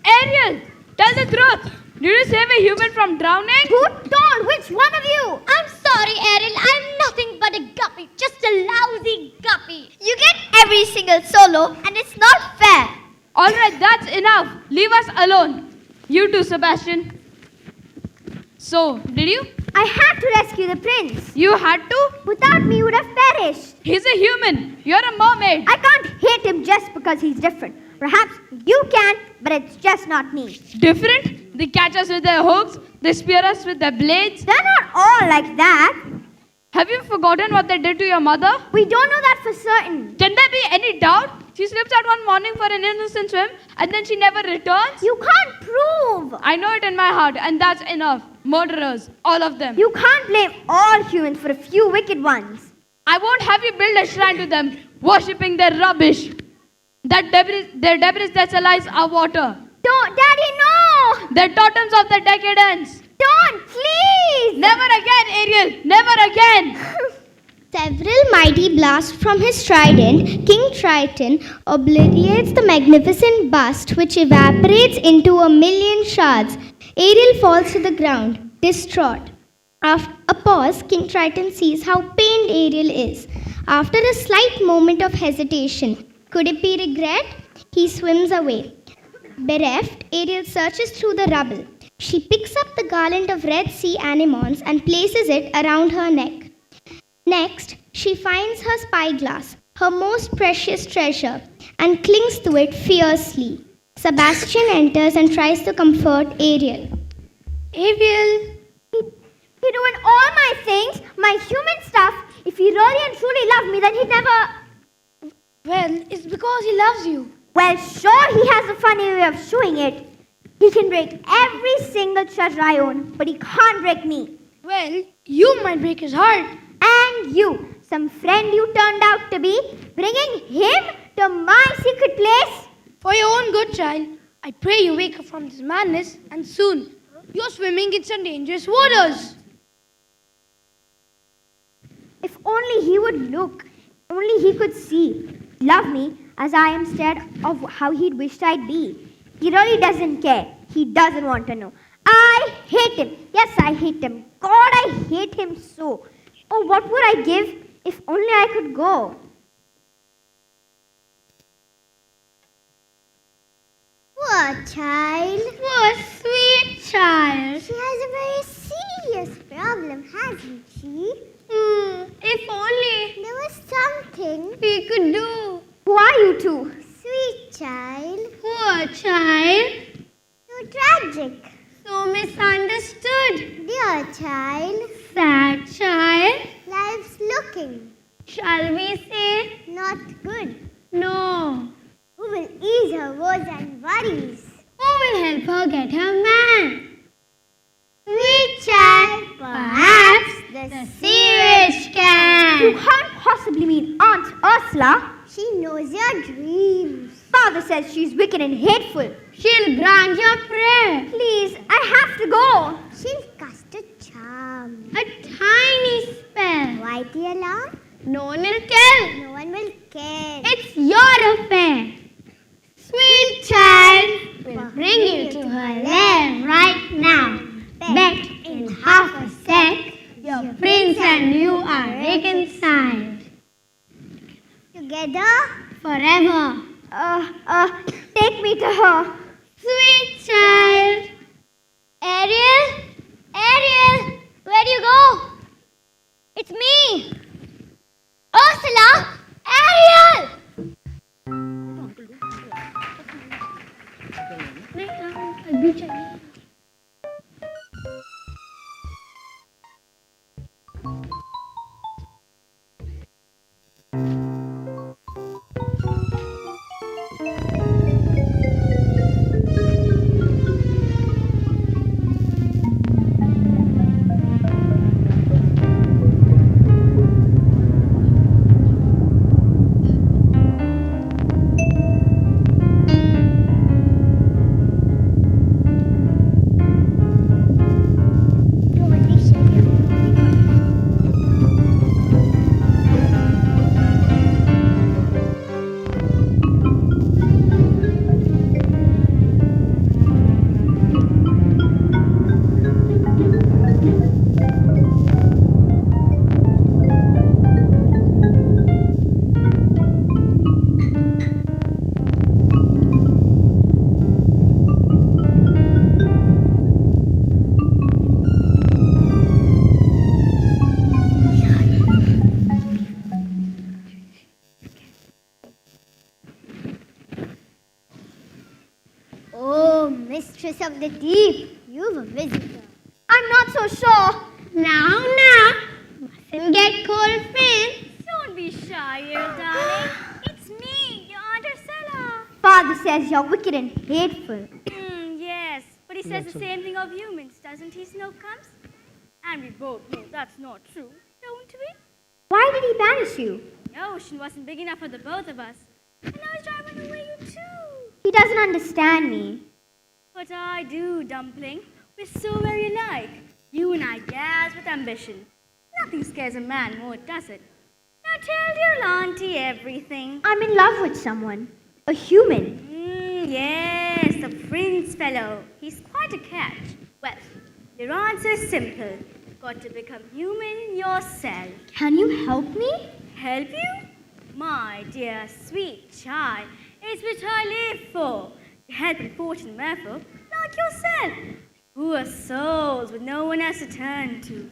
Ariel! Tell the truth! Did you save a human from drowning? Who told? Which one of you? I'm sorry, Ariel. I'm nothing but a guppy. Just a lousy guppy. You get every single solo, and it's not fair. Alright, that's enough. Leave us alone. You too, Sebastian. So, did you? I had to rescue the prince. You had to? Without me, he would have perished. He's a human. You're a mermaid. I can't hate him just because he's different. Perhaps you can, but it's just not me. Different? They catch us with their hooks. They spear us with their blades. They're not all like that. Have you forgotten what they did to your mother? We don't know that for certain. Can there be any doubt? She slips out one morning for an innocent swim and then she never returns? You can't prove. I know it in my heart, and that's enough. Murderers, all of them. You can't blame all humans for a few wicked ones. I won't have you build a shrine to them, worshipping their rubbish. Their debris desalize our water. Don't, Daddy, no! Their totems of the decadence. Don't, please! Never again, Ariel, never again. Several mighty blasts from his trident, King Triton obliterates the magnificent bust, which evaporates into a million shards. Ariel falls to the ground, distraught. After a pause, King Triton sees how pained Ariel is. After a slight moment of hesitation, could it be regret? He swims away. Bereft, Ariel searches through the rubble. She picks up the garland of red sea anemones and places it around her neck. Next, she finds her spyglass, her most precious treasure, and clings to it fiercely. Sebastian enters and tries to comfort Ariel. Ariel, he ruined all my things, my human stuff. If he really and truly loved me, then he'd never... Well, it's because he loves you. Well, sure, he has a funny way of showing it. He can break every single treasure I own, but he can't break me. Well, you might break his heart. And you, some friend you turned out to be, bringing him to my secret place? For your own good, child, I pray you wake up from this madness, and soon you're swimming in some dangerous waters. If only he would look, only he could see, love me as I am instead of how he'd wished I'd be. He really doesn't care. He doesn't want to know. I hate him. Yes, I hate him. God, I hate him so. Oh, what would I give if only I could go? Poor child. Poor sweet child. She has a very serious problem, hasn't she? If only There was something. we could do. Who are you two? Sweet child. Poor child. So tragic. So misunderstood. Dear child. Sad child. Life's looking Shall we say not good. no? Who will ease her woes and worries? Who will help her get her man? Sweet child. Perhaps the sea witch You can. can't possibly mean Aunt Ursula. She knows your dreams. Father says she's wicked and hateful. She'll grant your prayer. Please, I have to go. She'll cast a charm. A tiny spell. Write the alarm. No one will tell. No one will care. It's your affair. Sweet child will bring you to her lair right now. Bet in half a sec, your prince and you are reconciled. Together. Forever. Take me to her. Sweet child. Ariel? Ariel, where do you go? It's me. Ursula? Ariel! Mistress of the deep, you've a visitor. I'm not so sure. Now, mustn't get cold feet. Don't be shy, darling. It's me, your Aunt Ursula. Father says you're wicked and hateful. Yes, but he says the same thing of humans, doesn't he, Snowcomes? And we both know that's not true, don't we? Why did he banish you? The ocean wasn't big enough for the both of us. And I was driving away you too. He doesn't understand me. But I do, Dumpling. We're so very alike. You and I gas with ambition. Nothing scares a man more, does it? Now tell dear auntie everything. I'm in love with someone. A human. Yes, the prince fellow. He's quite a catch. Well, your answer is simple. You've got to become human yourself. Can you help me? Help you? My dear sweet child, it's what I live for. To help unfortunate merfolk like yourself. Poor souls with no one else to turn to.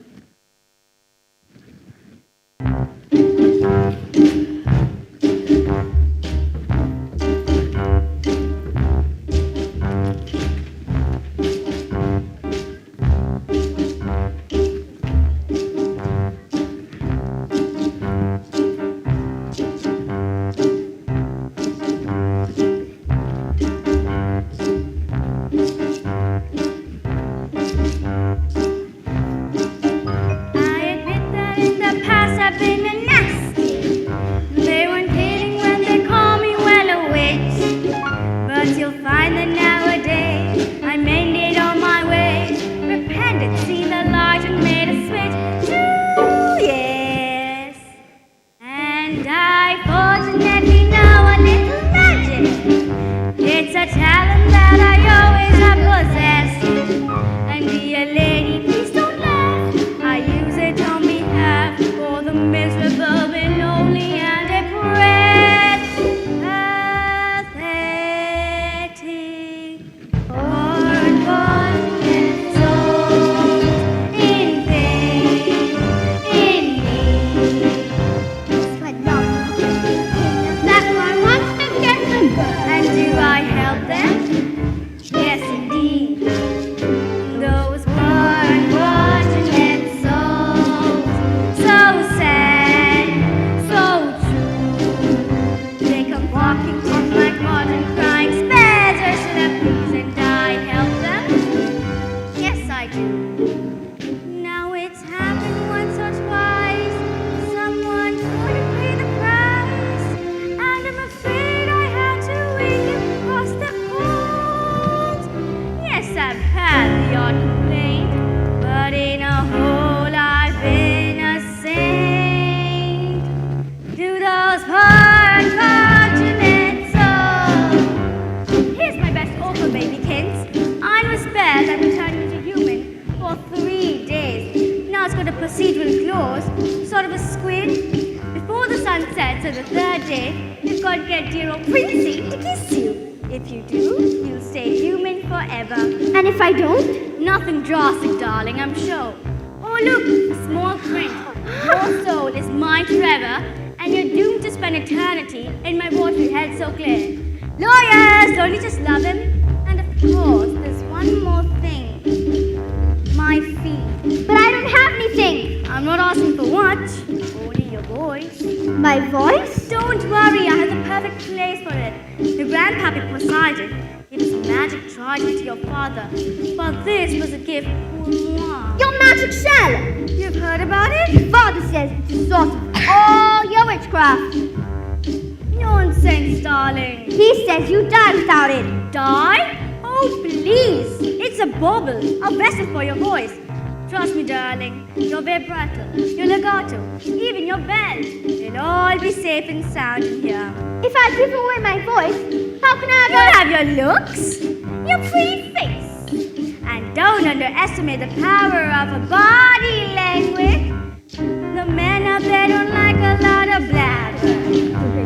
The power of a body language. The men out there don't like a lot of blabber.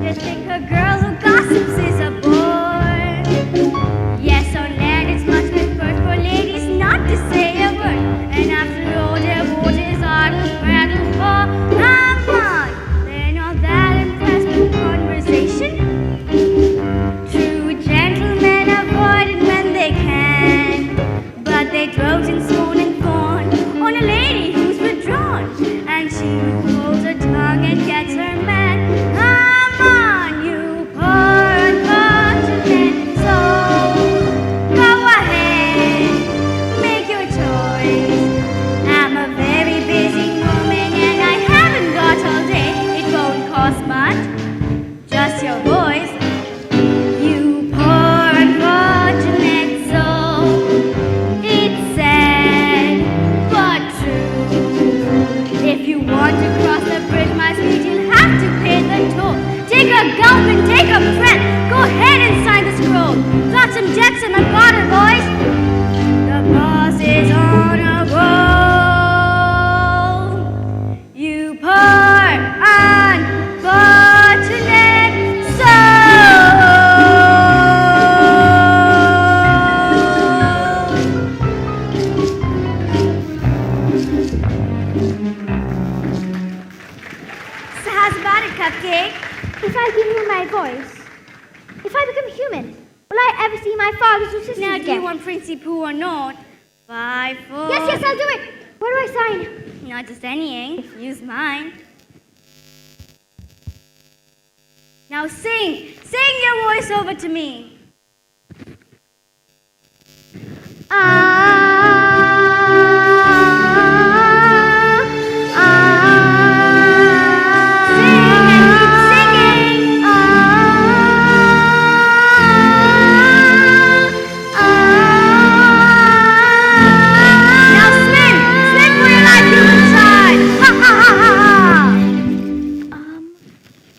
They think a girl who gossips is a bore. Yes, on land it's much preferred for ladies not to say a word. And after all, their waters are rattled for. Come on, they're not that impressed with conversation. True gentlemen avoid it when they can, but they dote in scorn and fawn on a lady who's withdrawn, and she holds her tongue and gets her man. Come on, you poor I give you my voice? If I become human, will I ever see my fathers or sisters Now, again? do you want Princey Pooh or not? 5, 4. Yes, I'll do it. Where do I sign? Not just any ink. Use mine. Now sing. Sing your voice over to me.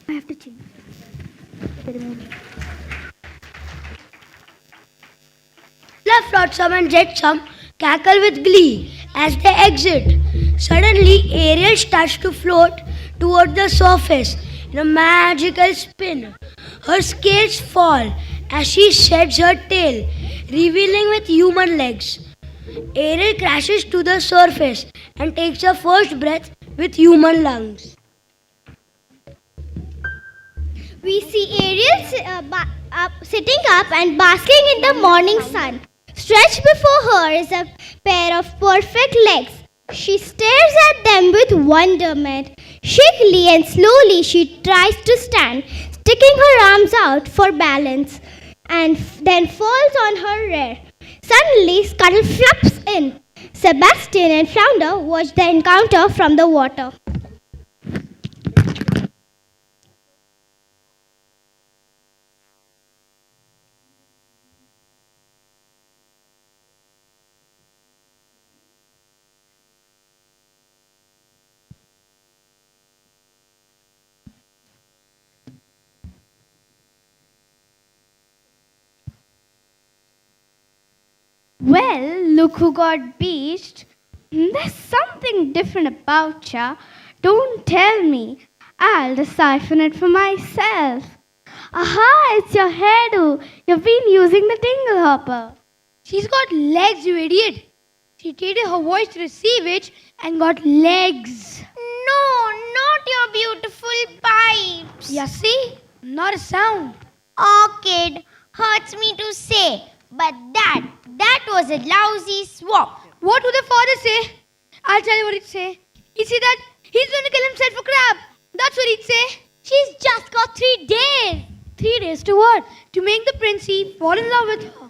I have to change. The flotsam and jetsam cackle with glee as they exit. Suddenly, Ariel starts to float toward the surface in a magical spin. Her scales fall as she sheds her tail, revealing with human legs. Ariel crashes to the surface and takes her first breath with human lungs. We see Ariel sitting up and basking in the morning sun. Stretched before her is a pair of perfect legs. She stares at them with wonderment. Shakily and slowly she tries to stand, sticking her arms out for balance, and then falls on her rear. Suddenly, Scuttle flaps in. Sebastian and Flounder watch the encounter from the water. Well, look who got beached. There's something different about ya. Don't tell me. I'll decipher it for myself. Aha, it's your hairdo. You've been using the dingle hopper. She's got legs, you idiot. She traded her voice to receive it and got legs. No, not your beautiful pipes. You see? Not a sound. Oh, kid, hurts me to say, but that was a lousy swap. What would the father say? I'll tell you what he'd say. He'd say that he's going to kill himself for crab. That's what he'd say. She's just got 3 days. 3 days to what? To make the princey fall in love with her.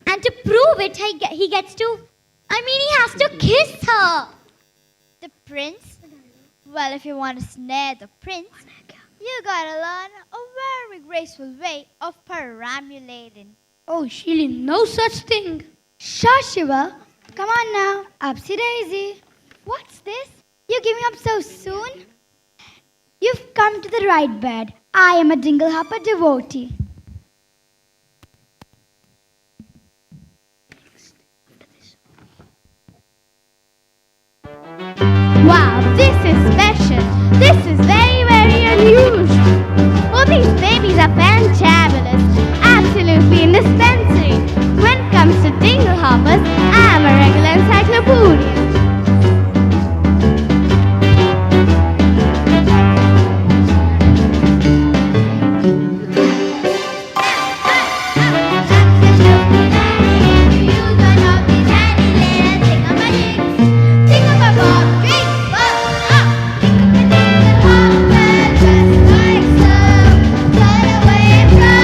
And to prove it, he gets to... he has to kiss her. The prince? Well, if you want to snare the prince, you gotta learn a very graceful way of perambulating. Oh, Sheila, no such thing. Sure, Shiva. Come on now. Upsy daisy. What's this? You giving up so soon? You've come to the right bed. I am a Dinglehopper devotee. Wow, this is special. This is very, very unusual. Oh, these babies are fantabulous. Absolutely indispensable. When it comes to dingle hoppers, I'm a regular encyclopedia. Away from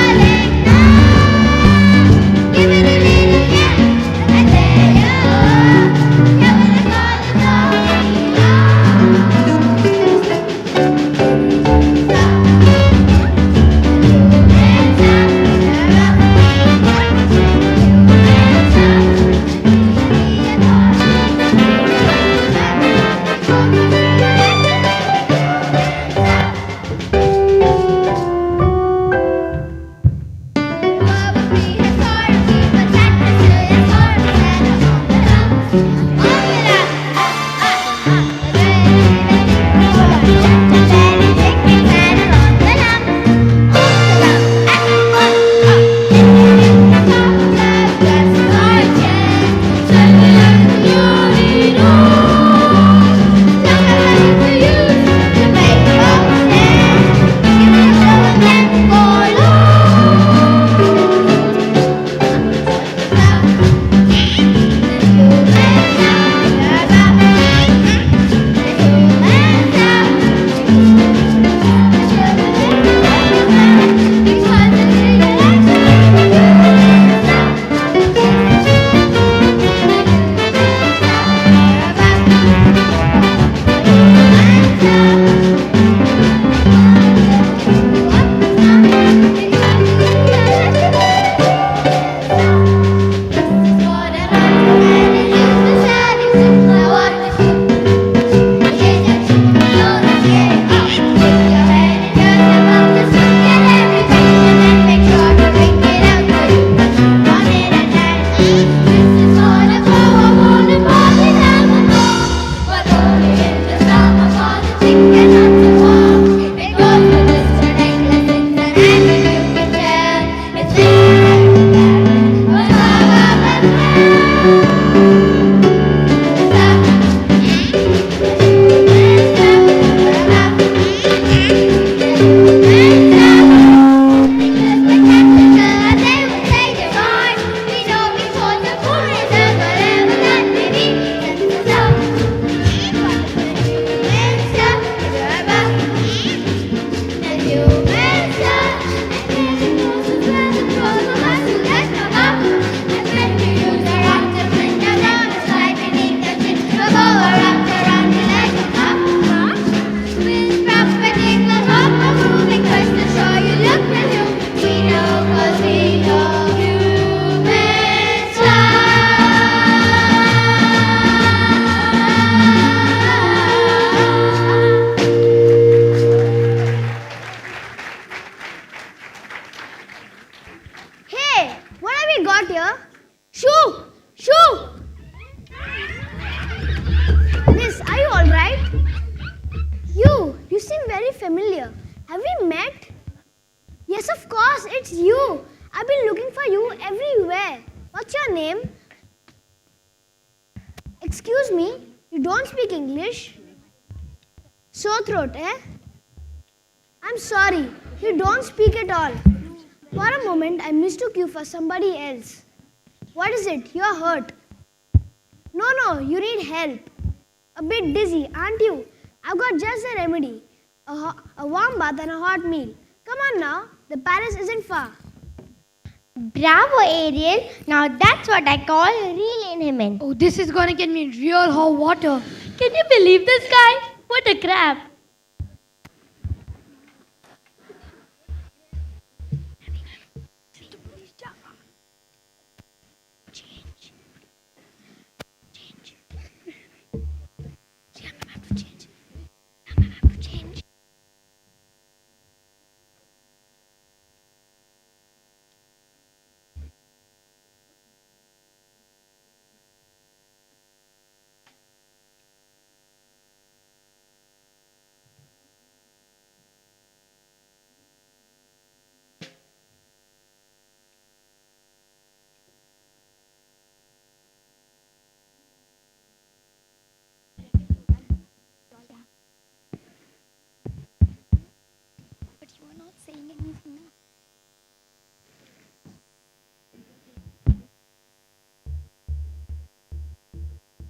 familiar. Have we met? Yes, of course, it's you. I've been looking for you everywhere. What's your name? Excuse me, you don't speak English? Sore throat, eh? I'm sorry, you don't speak at all. For a moment, I mistook you for somebody else. What is it? You're hurt. No, you need help. A bit dizzy, aren't you? I've got just the remedy. A warm bath and a hot meal. Come on now, the palace isn't far. Bravo, Ariel. Now that's what I call reeling him in. Oh, this is gonna get me real hot water. Can you believe this guy? What a crap.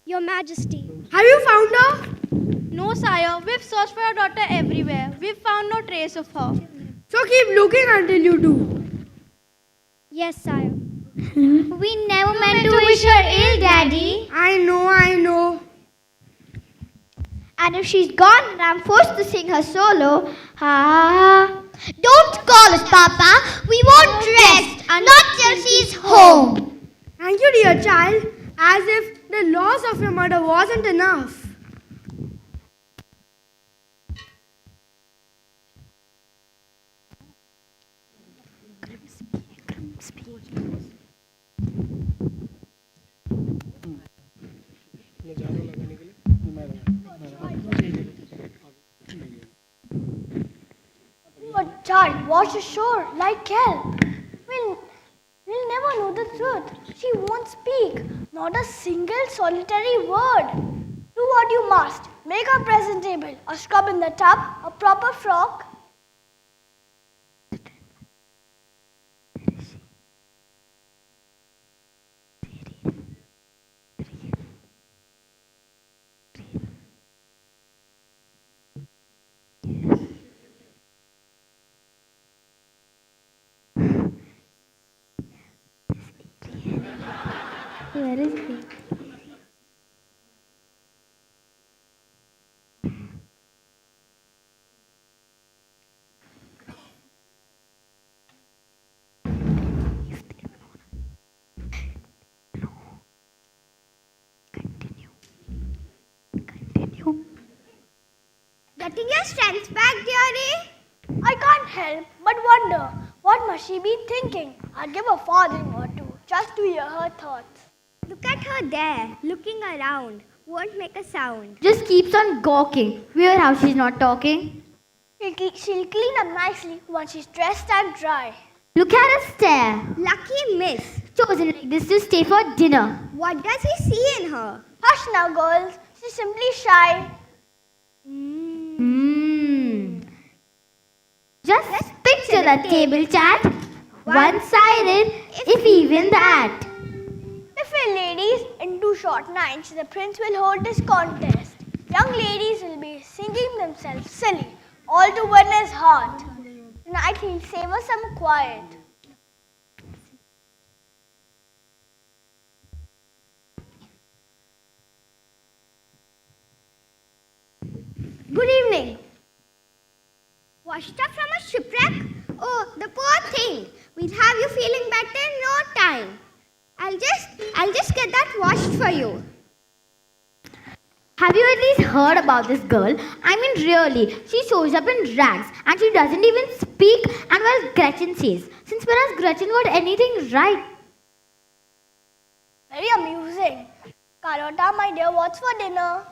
Your Majesty. Have you found her? No, sire. We've searched for your daughter everywhere. We've found no trace of her. So keep looking until you do. Yes, sire. We never meant to wish her ill, Daddy. I know. And if she's gone and I'm forced to sing her solo, don't call us, Papa. We won't rest, not till she's home. Thank you, dear child. As if the loss of your mother wasn't enough. But child, watch ashore like hell. We'll never know the truth. She won't speak. Not a single solitary word. Do what you must. Make her presentable. A scrub in the tub. A proper frock. Where is he? Getting your strength back, dearie? I can't help but wonder, what must she be thinking? I'd give a farthing or two just to hear her thoughts. Look at her there, looking around. Won't make a sound. Just keeps on gawking. Weird how she's not talking. She'll clean up nicely once she's dressed and dry. Look at her stare. Lucky miss. Chosen like this to stay for dinner. What does he see in her? Hush now, girls. She's simply shy. Just picture a table chat. One-sided, if even that. If we're ladies in 2 short nights, the prince will hold this contest. Young ladies will be singing themselves silly, all to win his heart. Tonight he'll save us some quiet. Good evening. Washed up from a shipwreck? Oh, the poor thing. We'll have you feeling better in no time. I'll just get that washed for you. Have you at least heard about this girl? I mean, really, she shows up in rags and she doesn't even speak. And well, Gretchen says, since when has Gretchen got anything right? Very amusing. Carlotta, my dear, what's for dinner?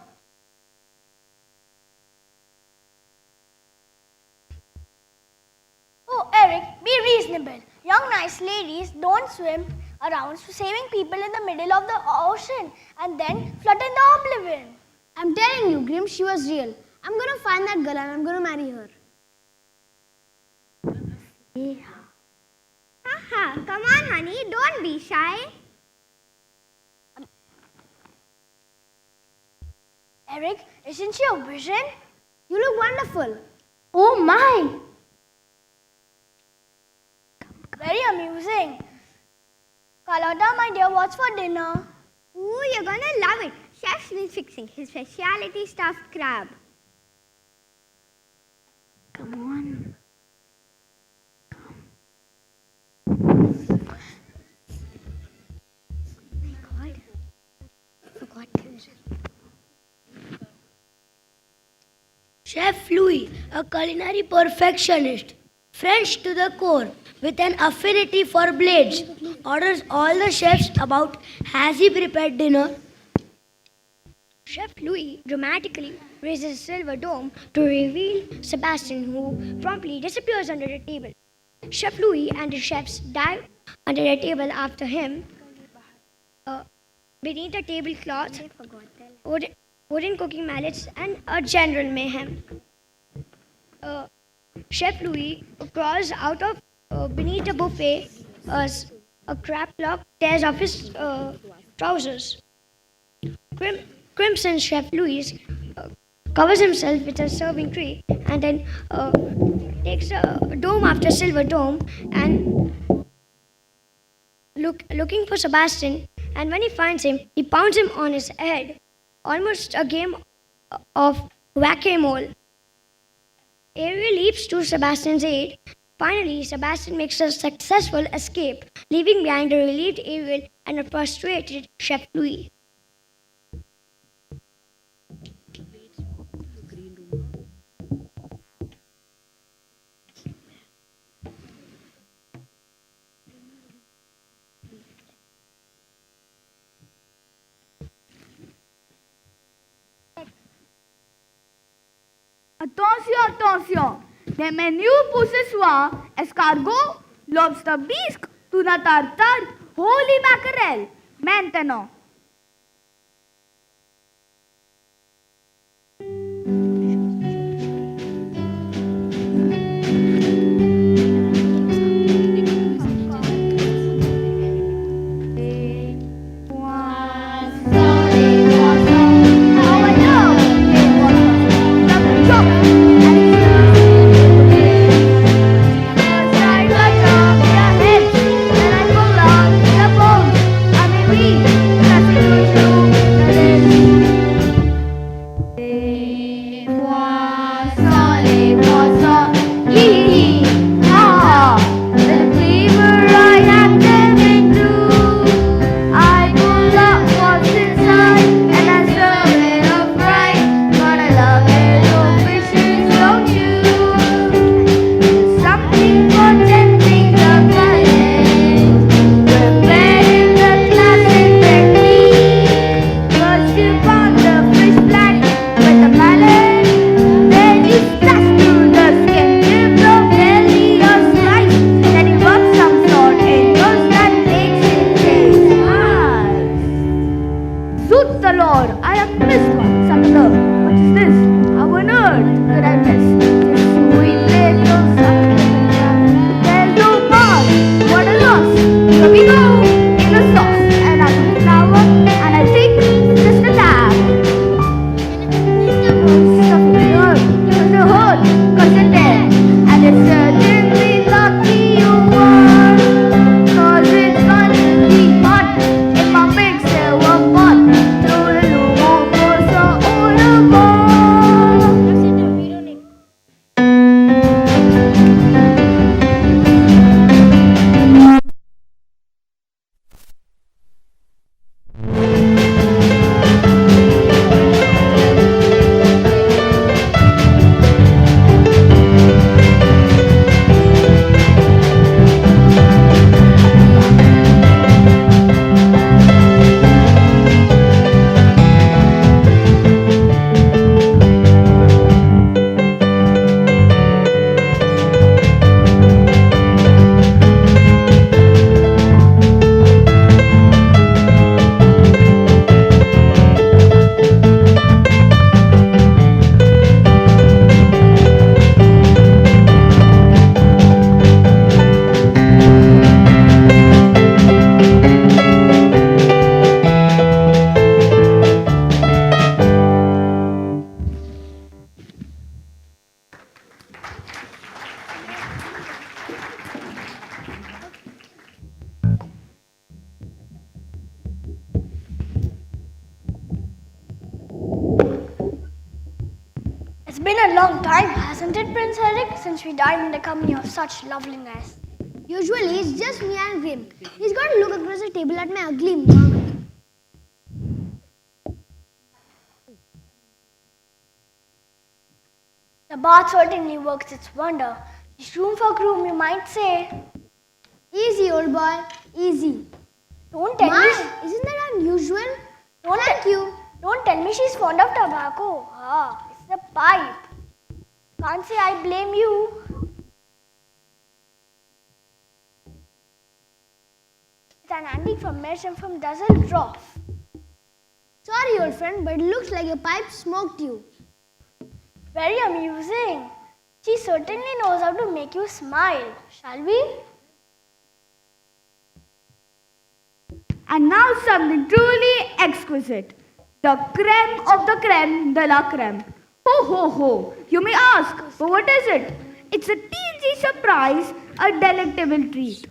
unreasonable. Young nice ladies don't swim around saving people in the middle of the ocean and then float in the oblivion. I'm telling you, Grim, she was real. I'm gonna find that girl and I'm gonna marry her. Haha, come on, honey, don't be shy. Eric, isn't she a vision? You look wonderful. Oh my! Very amusing. Carlotta, my dear, what's for dinner? Ooh, you're gonna love it. Chef's been fixing his specialty stuffed crab. Come on. Chef Louis, a culinary perfectionist, French to the core, with an affinity for blades, orders all the chefs about has he prepared dinner? Chef Louis dramatically raises a silver dome to reveal Sebastian, who promptly disappears under the table. Chef Louis and the chefs dive under the table after him. Beneath the tablecloth, wooden cooking mallets, and a general mayhem. Chef Louis crawls out of beneath the buffet as a crab clock tears off his trousers. Crimson Chef Louis covers himself with a serving tray and then takes a dome after silver dome and looking for Sebastian. And when he finds him, he pounds him on his head, almost a game of whack-a-mole. Ariel leaps to Sebastian's aid. Finally, Sebastian makes a successful escape, leaving behind a relieved Ariel and a frustrated Chef Louis. Attention, attention. Des menus pour ce soir. Escargot, lobster bisque, tuna tartare, holy mackerel. Maintenant. Been a long time, hasn't it, Prince Eric, since we dined in the company of such loveliness? Usually it's just me and Grim. He's got to look across the table at my ugly mug. The bath certainly works its wonder. It's room for groom, you might say. Easy, old boy. Easy. Don't tell me. Isn't that unusual? Thank you. Don't tell me she's fond of tobacco. It's the pipe. Can't say I blame you. It's an antique from Mesh and from Dusseldorf. Sorry, old friend, but it looks like your pipe smoked you. Very amusing. She certainly knows how to make you smile. Shall we? And now something truly exquisite. The creme of the creme de la creme. Ho ho ho. You may ask, but what is it? It's a teensy surprise, a delectable treat.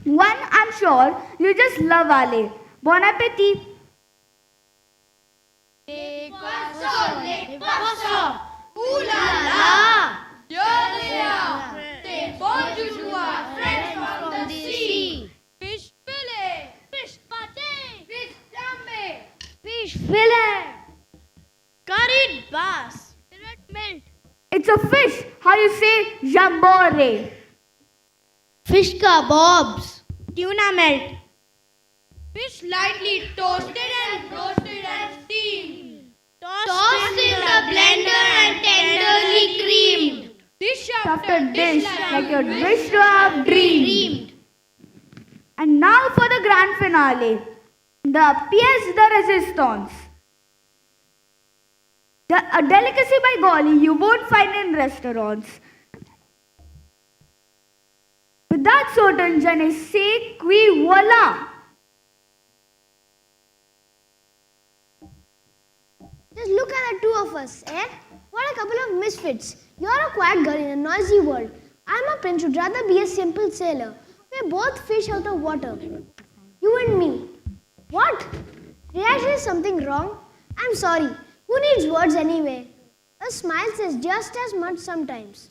One I'm sure you just love, Ale. Bon appetit. Fish fillet. Curried bass. It's a fish. How you say jambore? Fish kebabs. Tuna melt. Fish lightly toasted and roasted and steamed. Tossed in the blender and tenderly creamed. Dish After dish, like you wish to have dreamed. And now for the grand finale. The pièce de résistance. A delicacy by golly you won't find in restaurants. With that certain je ne sais qui voila. Just look at the two of us, eh? What a couple of misfits. You're a quiet girl in a noisy world. I'm a prince who'd rather be a simple sailor. We're both fish out of water. You and me. What? Did I say something wrong? I'm sorry. Who needs words anyway? A smile says just as much sometimes.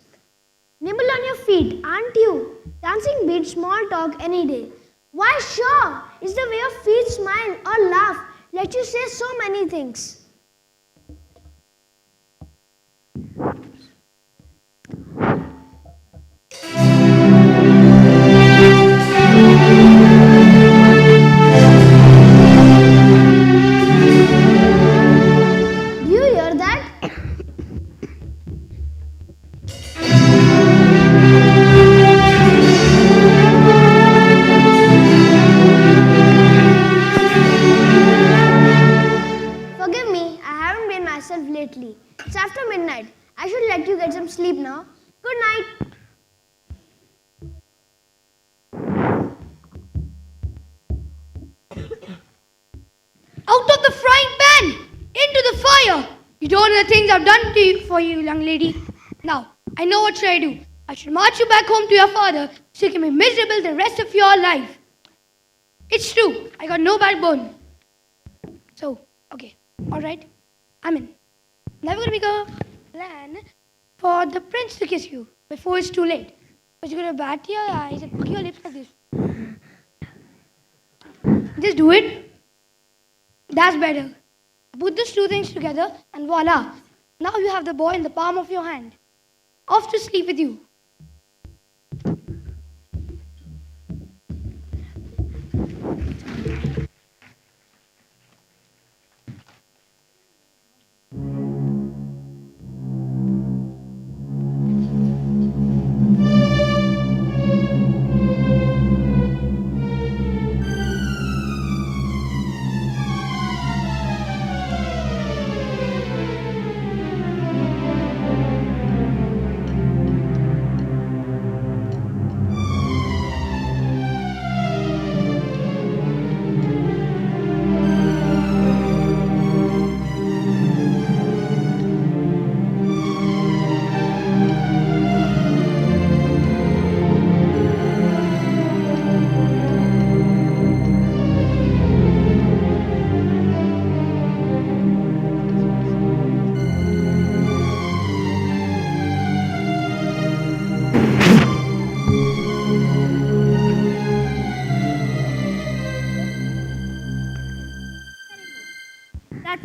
Nibble on your feet, aren't you? Dancing beats small talk any day. Why, sure. It's the way your feet smile or laugh. Let you say so many things. It's after midnight. I should let you get some sleep now. Good night. Out of the frying pan! Into the fire! You don't know the things I've done for you, young lady. Now, I know what should I do. I should march you back home to your father so you can be miserable the rest of your life. It's true. I got no backbone. So, okay. Alright. I'm in. Now we're going to make a plan for the prince to kiss you before it's too late. But you're going to bat your eyes and pucker your lips like this. Just do it. That's better. Put these two things together and voila. Now you have the boy in the palm of your hand. Off to sleep with you.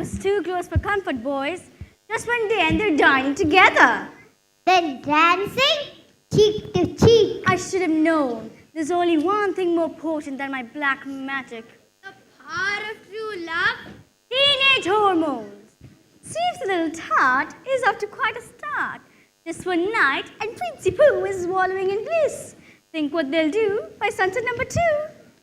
was too close for comfort, boys. Just one day and they're dining together. Then dancing cheek to cheek. I should have known. There's only one thing more potent than my black magic. The power of true love. Teenage hormones. Seems the little tart is off to quite a start. Just one night and Princy Pooh is wallowing in bliss. Think what they'll do by sunset number 2.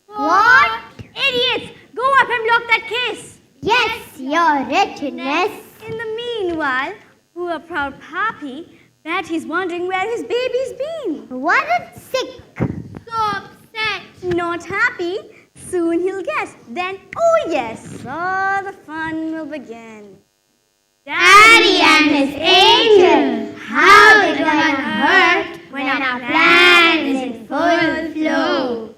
What? Idiots! Go up and block that kiss. Yes, your richness. In the meanwhile, poor proud Pappy, bet he's wondering where his baby's been. Wasn't sick. So upset. Not happy. Soon he'll guess. Then, oh yes, all the fun will begin. Daddy and his angel, how they gonna hurt when our plan is in full flow.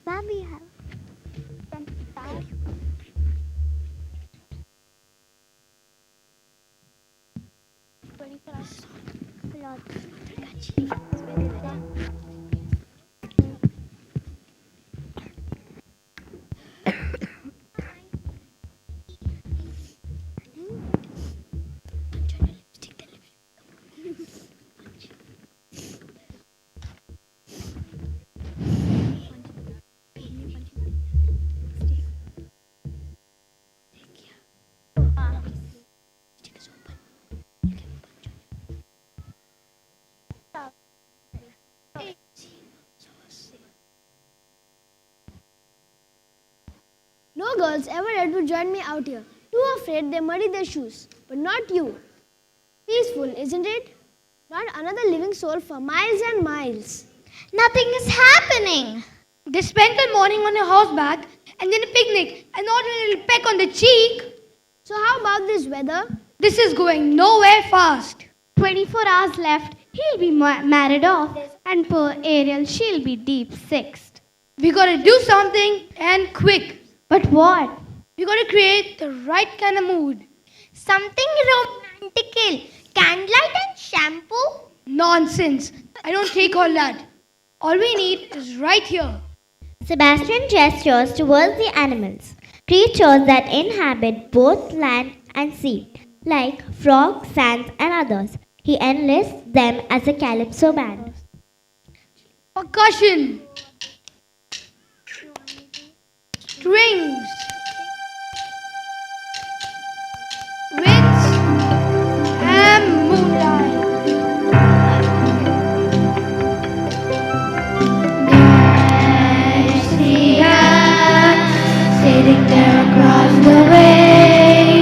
Mommy, have No girls ever had to join me out here. Too afraid they muddy their shoes. But not you. Peaceful, isn't it? Not another living soul for miles and miles. nothing is happening. They spent the morning on a horseback and then a picnic and not a little peck on the cheek. So how about this weather? This is going nowhere fast. 24 hours left. He'll be married off. And poor Ariel, she'll be deep sixth. We gotta do something and quick. But what? We gotta create the right kind of mood. Something romantical. Candlelight and shampoo? Nonsense. I don't take all that. All we need is right here. Sebastian gestures towards the animals, creatures that inhabit both land and sea, like frogs, sands, and others. He enlists them as a calypso band. Percussion. Strings. Winds. And moonlight. There's the earth sitting there across the way.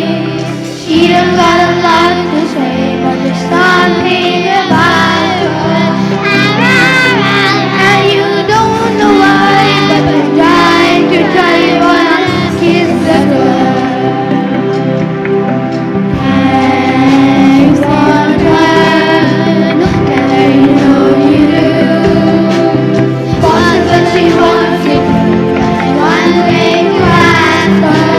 She don't got a lot to say, but there's something about her. And you don't know why, but you're trying to tell you wanna kiss the girl. Thanks for her, and you know you do. Possible she wants you to, and one thing to ask her.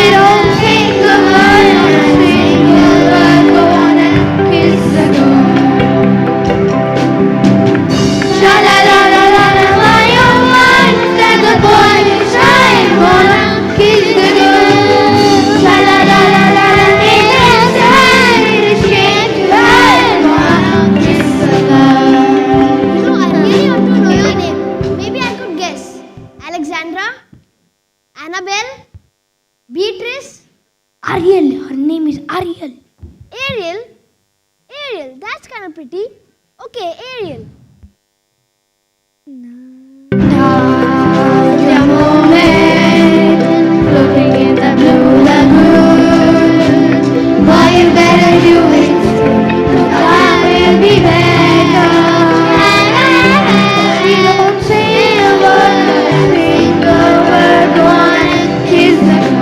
It don't take a word or a single word, go on and kiss the girl. Sha la la la la la, why you want that the boy is trying, wanna kiss the girl. Sha la la la la la, it is sad, it is shame to hide, wanna kiss the girl. You know, I really want to know your name. Maybe I could guess. Alexandra? Annabelle? Beatrice? Ariel. Her name is Ariel. Ariel? Ariel, that's kind of pretty. Okay, Ariel. The moment, floating in the blue lagoon. Boy, you better do it soon. The time will be better. She don't say a word, a single word. Go on and kiss the girl.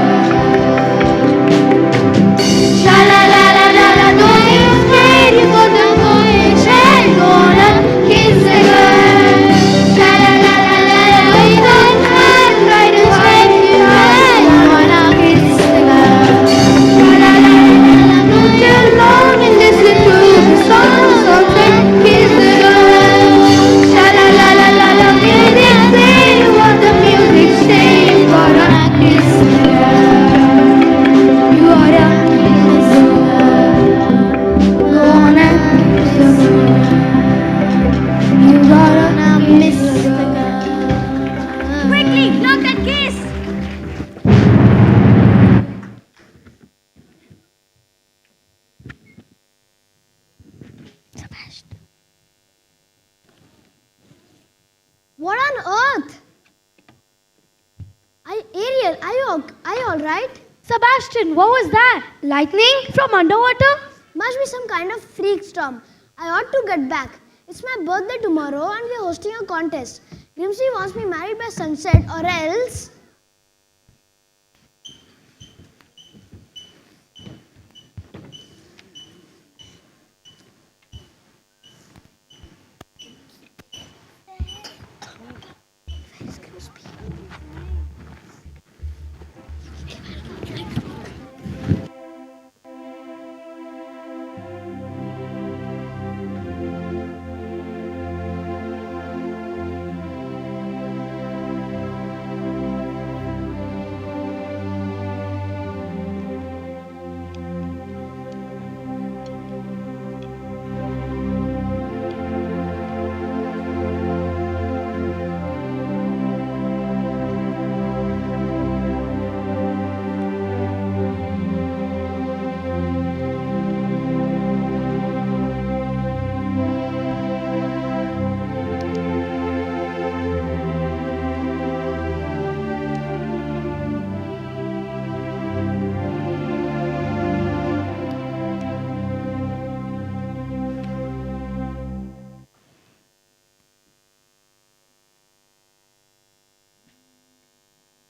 all right? Sebastian, what was that? Lightning from underwater? Must be some kind of freak storm. I ought to get back. It's my birthday tomorrow and we're hosting a contest. Grimsby wants me married by sunset or else...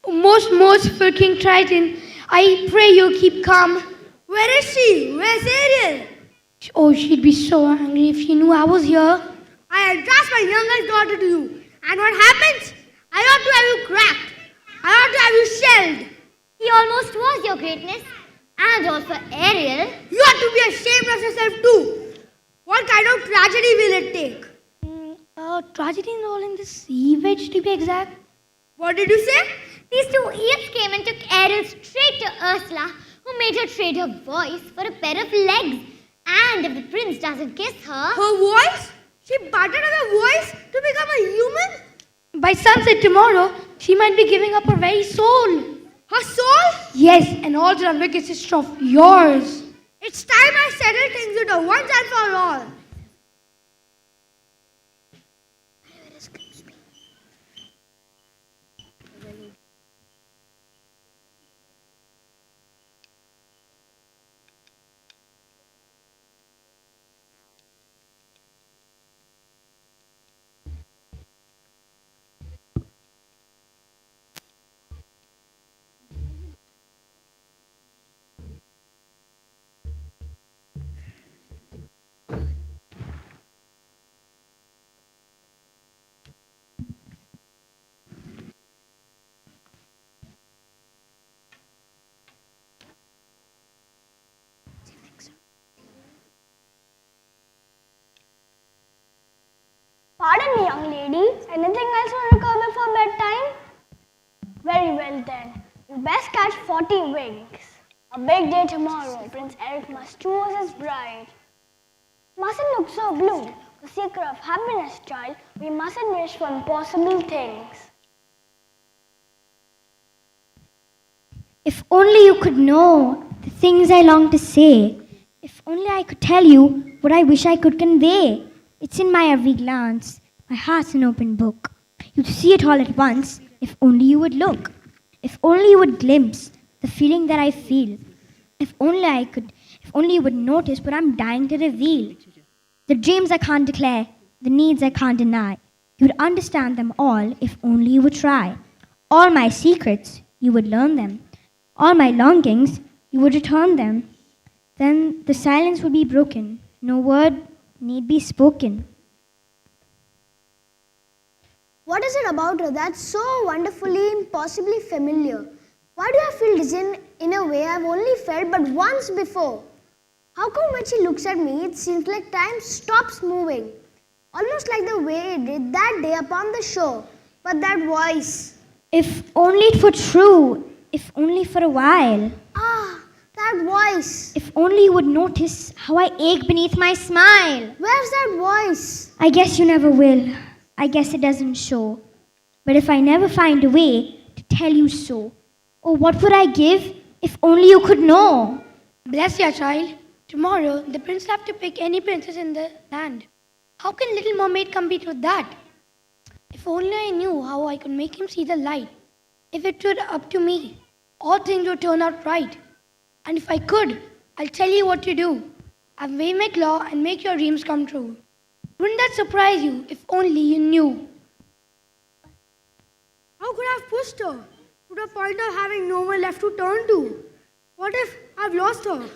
Most merciful King Triton, I pray you keep calm. Where is she? Where's Ariel? Oh, she'd be so angry if she knew I was here. I entrust my youngest daughter to you. And what happens? I ought to have you cracked. I ought to have you shelled. He almost was, Your Greatness. And also Ariel. You ought to be ashamed of yourself too. What kind of tragedy will it take? Tragedy involving the sewage, to be exact. What did you say? These two idiots came and took Ariel straight to Ursula, who made her trade her voice for a pair of legs. And if the prince doesn't kiss her... Her voice? She parted her voice to become a human? By sunset tomorrow, she might be giving up her very soul. Her soul? Yes, and all to the wicked sister of yours. It's time I settle things with her once and for all. Pardon me, young lady. Anything else on the cover before bedtime? Very well then. You best catch 40 wings. A big day tomorrow. Prince Eric must choose his bride. Mustn't look so blue. The secret of happiness, child. We mustn't wish for impossible things. If only you could know the things I long to say. If only I could tell you what I wish I could convey. It's in my every glance. My heart's an open book. You'd see it all at once if only you would look. If only you would glimpse the feeling that I feel. If only you would notice what I'm dying to reveal. The dreams I can't declare, the needs I can't deny. You'd understand them all if only you would try. All my secrets, you would learn them. All my longings, you would return them. Then the silence would be broken. No word need be spoken. What is it about her that's so wonderfully, impossibly familiar? Why do I feel this in a way I've only felt but once before? How come when she looks at me, it seems like time stops moving? Almost like the way it did that day upon the shore. But that voice. If only it were true, if only for a while. Ah, that voice. If only you would notice how I ache beneath my smile. Where's that voice? I guess you never will. I guess it doesn't show. But if I never find a way to tell you so, oh, what would I give if only you could know? Bless your child. Tomorrow, the prince will have to pick any princess in the land. How can Little Mermaid compete with that? If only I knew how I could make him see the light. If it were up to me. all things would turn out right. And if I could, I'll tell you what to do. I'll make law and make your dreams come true. Wouldn't that surprise you if only you knew? How could I have pushed her to the point of having no one left to turn to? What if I've lost her? And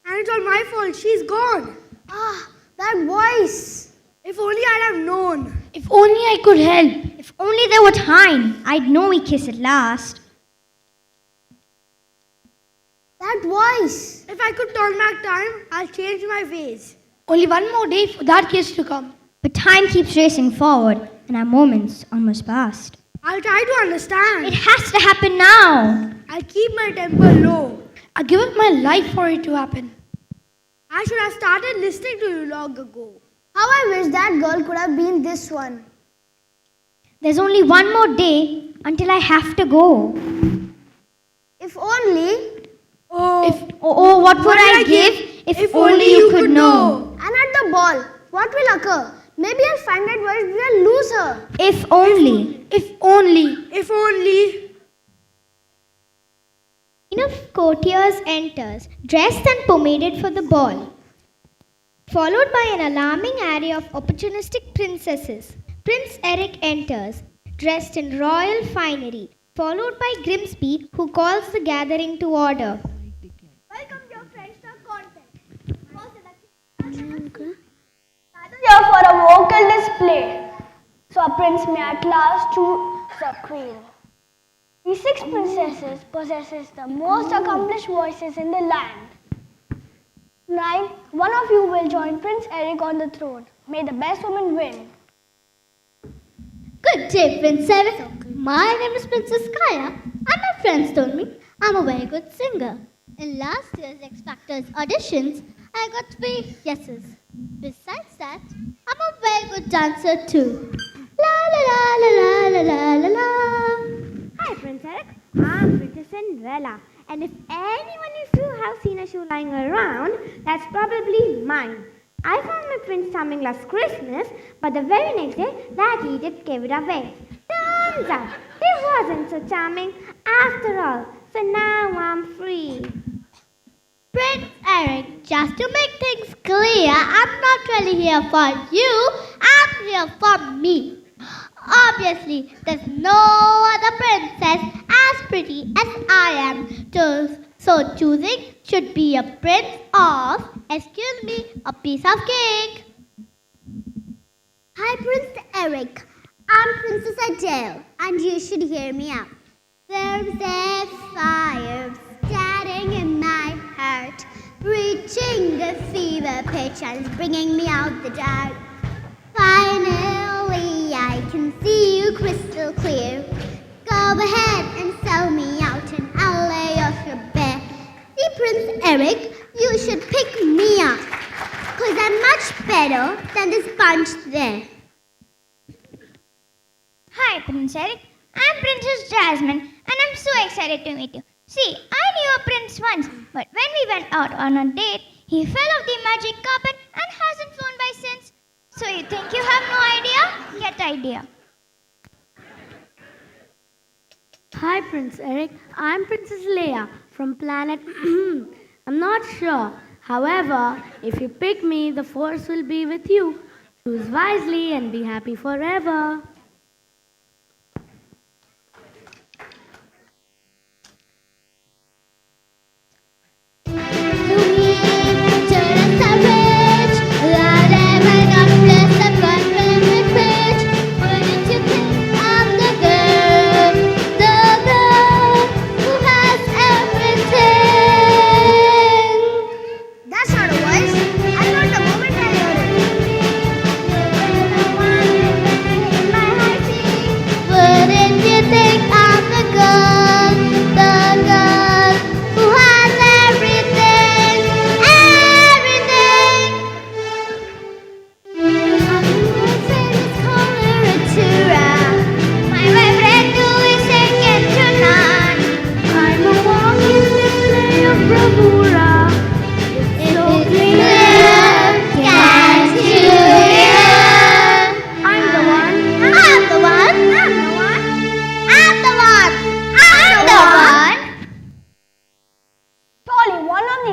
it's all my fault. She's gone. Ah, that voice. If only I'd have known. If only I could help. If only there were time, I'd know we kiss at last. That voice. If I could turn back time, I'll change my ways. Only one more day for that kiss to come. But time keeps racing forward, and our moments almost past. I'll try to understand. It has to happen now. I'll keep my temper low. I give up my life for it to happen. I should have started listening to you long ago. How I wish that girl could have been this one. There's only one more day until I have to go. If only. What would I give if only you could know? And at the ball, what will occur? Maybe I'll find that voice and lose her. If only. If only. If only. Enough courtiers enters, dressed and pomaded for the ball, followed by an alarming array of opportunistic princesses. Prince Eric enters, dressed in royal finery, followed by Grimsby, who calls the gathering to order. Welcome your friends to our contest. Here for a vocal display, so our prince may at last choose the queen. These 6 princesses possesses the most accomplished voices in the land. Now, one of you will join Prince Eric on the throne. May the best woman win. Good day, Prince Eric. My name is Princess Kaya, and my friends told me I'm a very good singer. In last year's X Factor's auditions, I got 3 yeses. Besides that, I'm a very good dancer too. La la la la la la la la. Hi, Prince Eric. I'm Princess Cinderella. And if anyone of you have seen a shoe lying around, that's probably mine. I found my prince charming last Christmas, but the very next day, that idiot gave it away. Turns out, he wasn't so charming after all. So now I'm free. Prince Eric, just to make things clear, I'm not really here for you, I'm here for me. Obviously, there's no other princess as pretty as I am. So choosing should be a prince of, excuse me, a piece of cake. Hi, Prince Eric. I'm Princess Adele, and you should hear me out. There's a fire starting in my heart, reaching the fever pitch and bringing me out the dark. Finally, I can see you crystal clear. Go ahead and sell me out and I'll lay off your bed. See, Prince Eric, you should pick me up, 'cause I'm much better than this bunch there. Hi, Prince Eric. I'm Princess Jasmine, and I'm so excited to meet you. See, I knew a prince once, but when we went out on a date, he fell off the magic carpet and hasn't flown by since. So you think you have no idea? Get idea. Hi, Prince Eric. I'm Princess Leia from planet. I'm not sure. However, if you pick me, the force will be with you. Choose wisely and be happy forever. That's not a voice. I thought the moment I heard it. My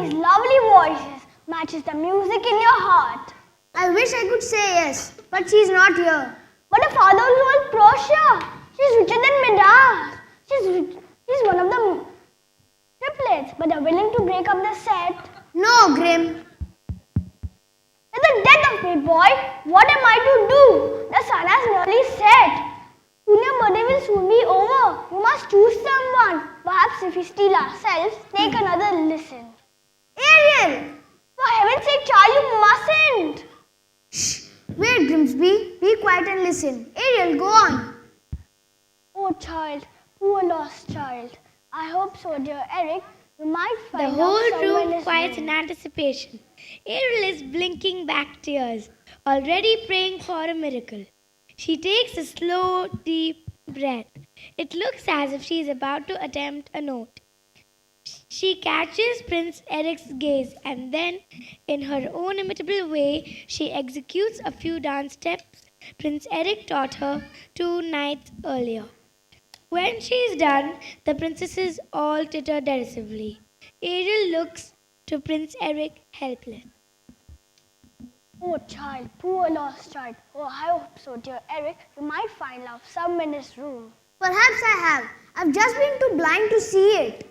these lovely voices matches the music in your heart. I wish I could say yes, but she's not here. But her father was Portia. She's richer than Midas. She's one of the triplets, but they're willing to break up the set. No, Grim. With the death of me, boy, what am I to do? The sun has nearly set. Soon your birthday will soon be over. You must choose someone. Perhaps if we steal ourselves, take another listen. Ariel! For heaven's sake, child, you mustn't. Shh! Wait, Grimsby. Be quiet and listen. Ariel, go on. Oh, child, poor lost child. I hope so, dear Eric. You might The find out whole someone room is quiets wrong. in anticipation. Ariel is blinking back tears, already praying for a miracle. She takes a slow, deep breath. It looks as if she is about to attempt a note. She catches Prince Eric's gaze and then, in her own imitable way, she executes a few dance steps Prince Eric taught her 2 nights earlier. When she is done, the princesses all titter derisively. Ariel looks to Prince Eric helpless. Oh, child, poor lost child. Oh, I hope so, dear Eric. You might find love somewhere in this room. Perhaps I have. I've just been too blind to see it.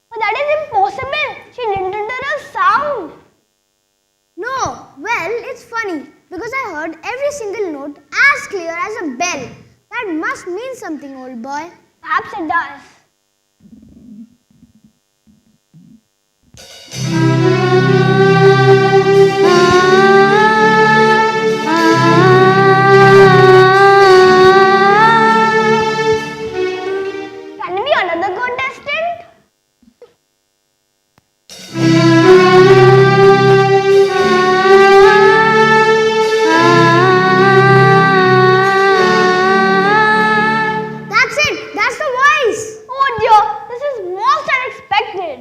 But that is impossible. She didn't utter a sound. No, well, it's funny because I heard every single note as clear as a bell. That must mean something, old boy. Perhaps it does. Can it be another contestant? That's it. That's the voice. Oh dear, this is most unexpected.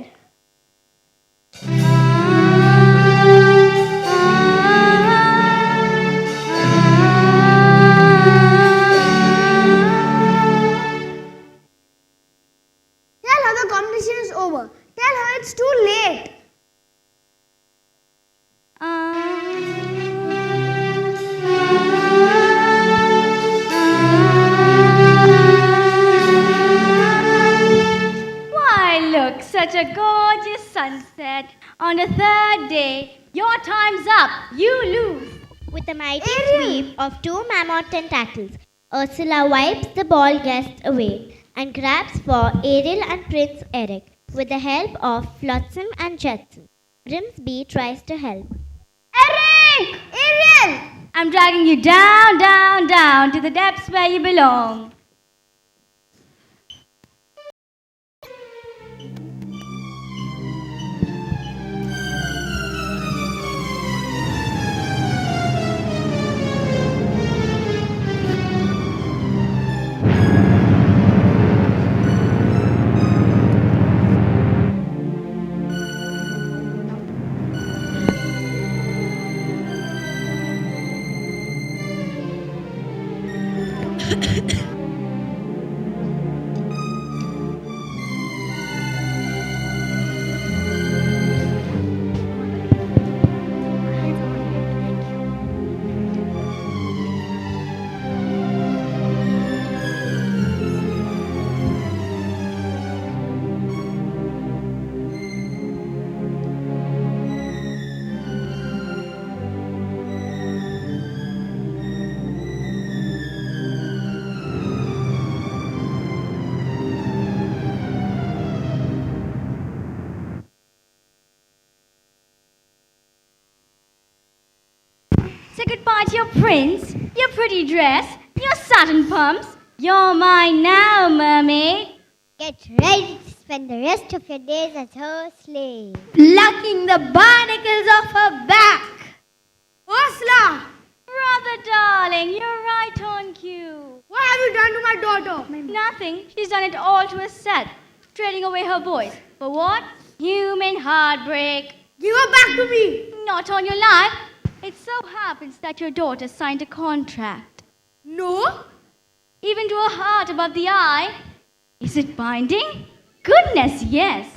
Tell her the competition is over. Tell her it's too late. Why, look, such a gorgeous sunset. On the third day, your time's up. You lose. With a mighty sweep of 2 mammoth tentacles, Ursula wipes the ball guests away and grabs for Ariel and Prince Eric with the help of Flotsam and Jetsam. Grimsby tries to help. Eric! Ariel! I'm dragging you down, down, down to the depths where you belong. Say goodbye to your prince, your pretty dress, your satin pumps. You're mine now, mermaid. Get ready to spend the rest of your days as her slave. Plucking the barnacles off her back. Ursula! Brother darling, you're right on cue. What have you done to my daughter? Nothing. She's done it all to herself, trading away her voice. For what? Human heartbreak. Give her back to me. Not on your life. It so happens that your daughter signed a contract. No? Even to a heart above the eye. Is it binding? Goodness, yes.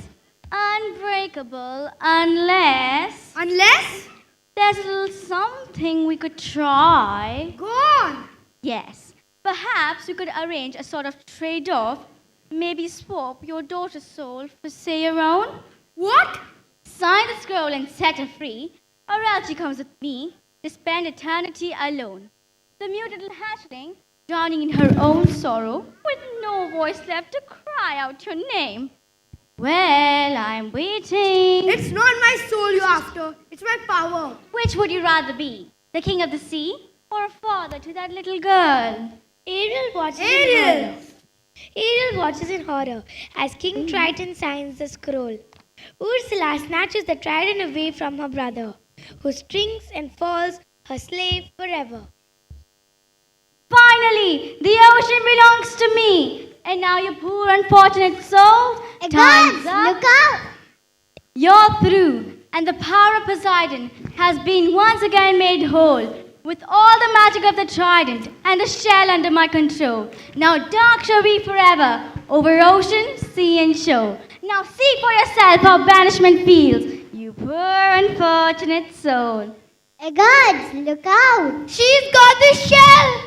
Unbreakable. unbreakable unless Unless? there's a little something we could try. Go on. Yes, perhaps we could arrange a sort of trade-off. Maybe swap your daughter's soul for, say, your own. What? Sign the scroll and set her free, or else she comes with me to spend eternity alone. The mute little hatchling, drowning in her own sorrow, with no voice left to cry out your name. Well, I'm waiting. It's not my soul you're after. It's my power. Which would you rather be? The king of the sea, or a father to that little girl? Ariel watches in Ariel! horror. Ariel watches in horror as King Triton signs the scroll. Ursula snatches the trident away from her brother, who strings and falls her slave forever. Finally, the ocean belongs to me. And now, you poor unfortunate soul, time's up. Look out! You're through, and the power of Poseidon has been once again made whole, with all the magic of the trident and the shell under my control. Now dark shall be forever, over ocean, sea and shore. Now see for yourself how banishment feels, you poor unfortunate soul. Hey gods, look out! She's got the shell!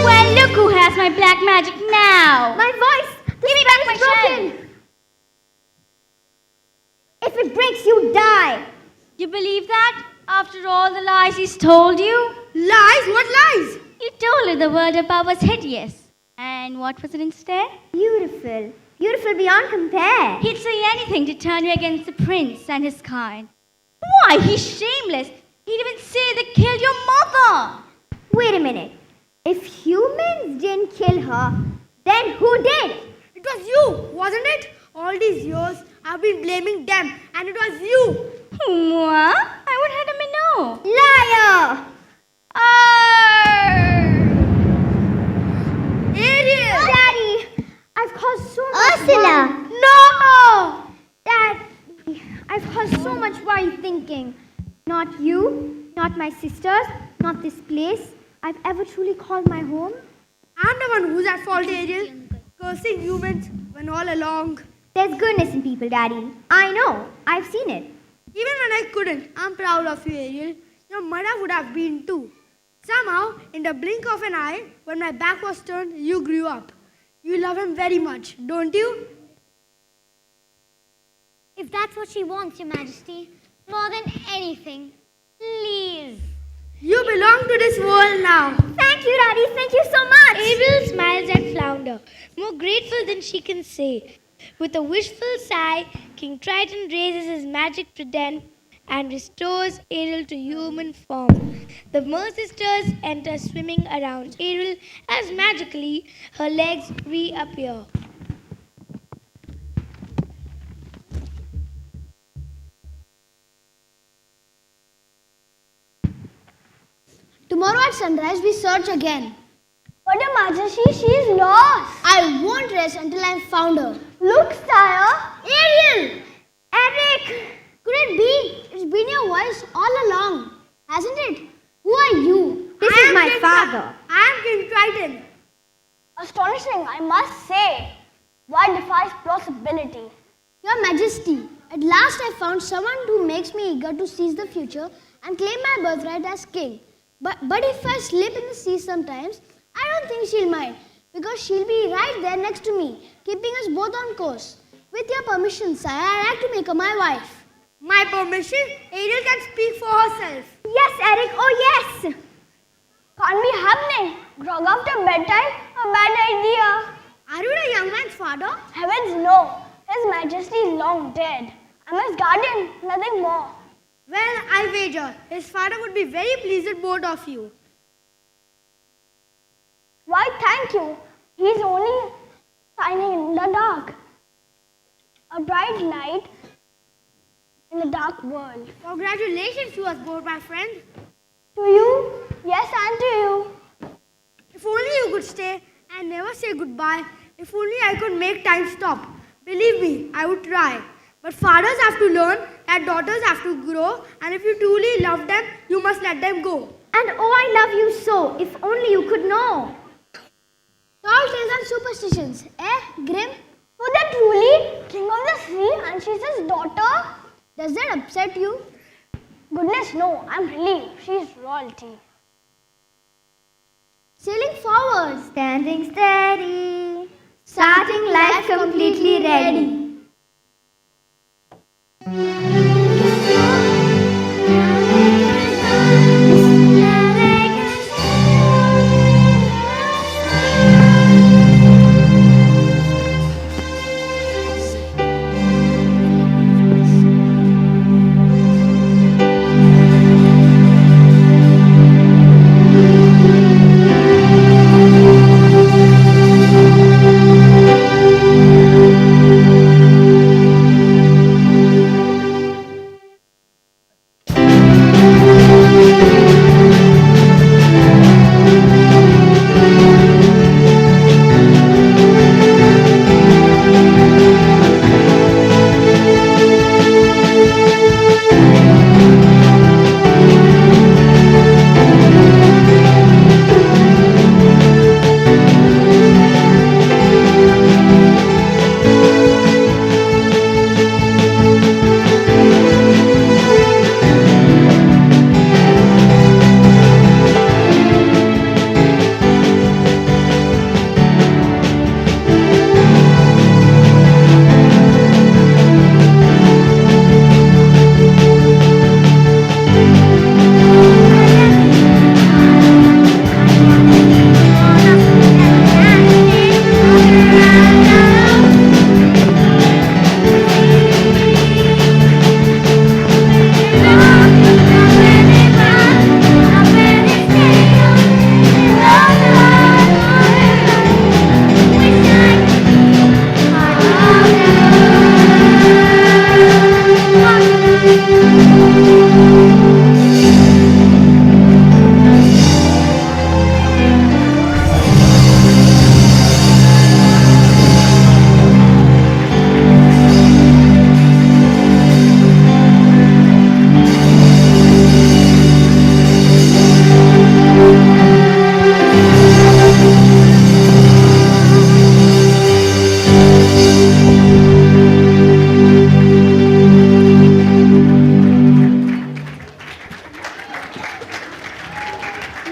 Well, look who has my black magic now. My voice! Give me back my shell. If it breaks, you die. You believe that? After all the lies he's told you? Lies? What lies? You told her the world above was hideous. And what was it instead? Beautiful. Beautiful beyond compare. He'd say anything to turn you against the prince and his kind. Why, he's shameless. He'd even say they killed your mother. Wait a minute. If humans didn't kill her, then who did? It was you, wasn't it? All these years, I've been blaming them, and it was you. Moi? I would have me know. Liar! Arr! Ariel! Daddy, I've caused so much Ursula! worry. No! Dad, I've caused so much worry thinking. Not you, not my sisters, not this place I've ever truly called my home. I'm the one who's at fault, Ariel. Cursing humans when all along. There's goodness in people, Daddy. I know. I've seen it. Even when I couldn't, I'm proud of you, Ariel. Your mother would have been too. Somehow, in the blink of an eye, when my back was turned, you grew up. You love him very much, don't you? If that's what she wants, Your Majesty, more than anything, please. You belong to this world now. Thank you, Daddy. Thank you so much. Ariel smiles at Flounder, more grateful than she can say. With a wishful sigh, King Triton raises his magic trident and restores Ariel to human form. The Mer sisters enter swimming around Ariel as magically her legs reappear. Tomorrow at sunrise, we search again. But Your Majesty, she's lost. I won't rest until I've found her. Look, sire. Ariel! Eric. Could it be? It's been your voice all along, hasn't it? Who are you? This is my father. I am King Triton. Astonishing, I must say. Why defies possibility? Your Majesty, at last I found someone who makes me eager to seize the future and claim my birthright as king. But if I slip in the sea sometimes, I don't think she'll mind, because she'll be right there next to me, keeping us both on course. With your permission, sire, I'd like to make her my wife. My permission? Ariel can speak for herself. Yes, Eric. Oh, yes. Can't be happening. Grog after bedtime? A bad idea. Are you the young man's father? Heavens, no. His Majesty is long dead. I'm his guardian, nothing more. Well, I'll wager his father would be very pleased with both of you. Why, thank you. He's only shining in the dark. A bright light in the dark world. Congratulations to us both, my friend. To you? Yes, and to you. If only could stay and never say goodbye. If only I could make time stop. Believe me, I would try. But fathers have to learn that daughters have to grow, and if you truly love them, you must let them go. And oh, I love you so. If only you could know. Tall tales and superstitions, eh, Grim? Would that truly king of the sea and she's his daughter? Does that upset you? Goodness, no. I'm relieved. She's royalty. Sailing forward, Standing steady. Starting life completely ready.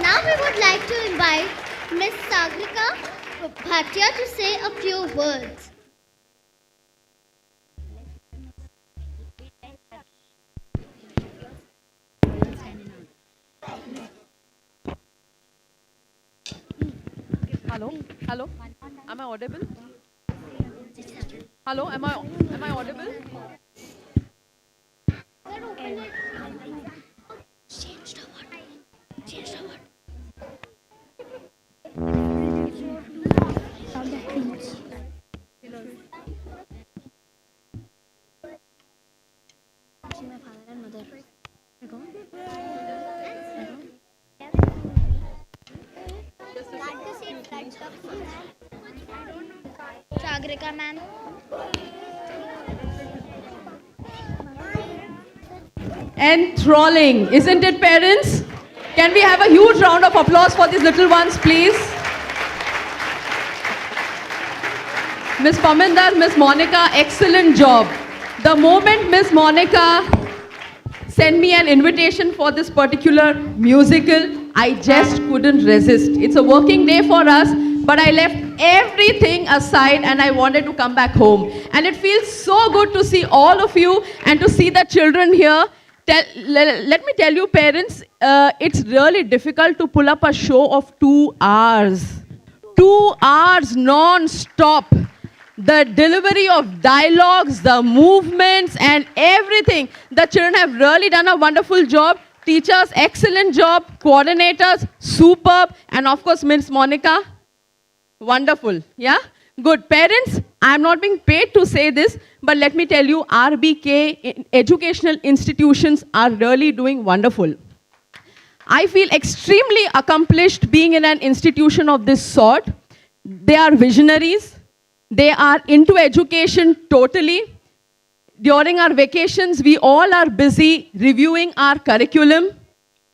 Now we would like to invite Miss Sagrika Bhatia to say a few words. Hello? Hello? Am I audible? Hello? Am I audible? Sagrika ma'am. Enthralling, isn't it, parents? Can we have a huge round of applause for these little ones, please? Miss Paminder, Miss Monica, excellent job. The moment Miss Monica sent me an invitation for this particular musical, I just couldn't resist. It's a working day for us, but I left everything aside and I wanted to come back home. And it feels so good to see all of you and to see the children here. Let me tell you, parents, it's really difficult to pull up a show of 2 hours. 2 hours non-stop. The delivery of dialogues, the movements and everything. The children have really done a wonderful job. Teachers, excellent job. Coordinators, superb. And of course, Miss Monica, wonderful. Yeah? Good. Parents, I'm not being paid to say this, but let me tell you, RBK educational institutions are really doing wonderful. I feel extremely accomplished being in an institution of this sort. They are visionaries. They are into education totally. During our vacations, we all are busy reviewing our curriculum,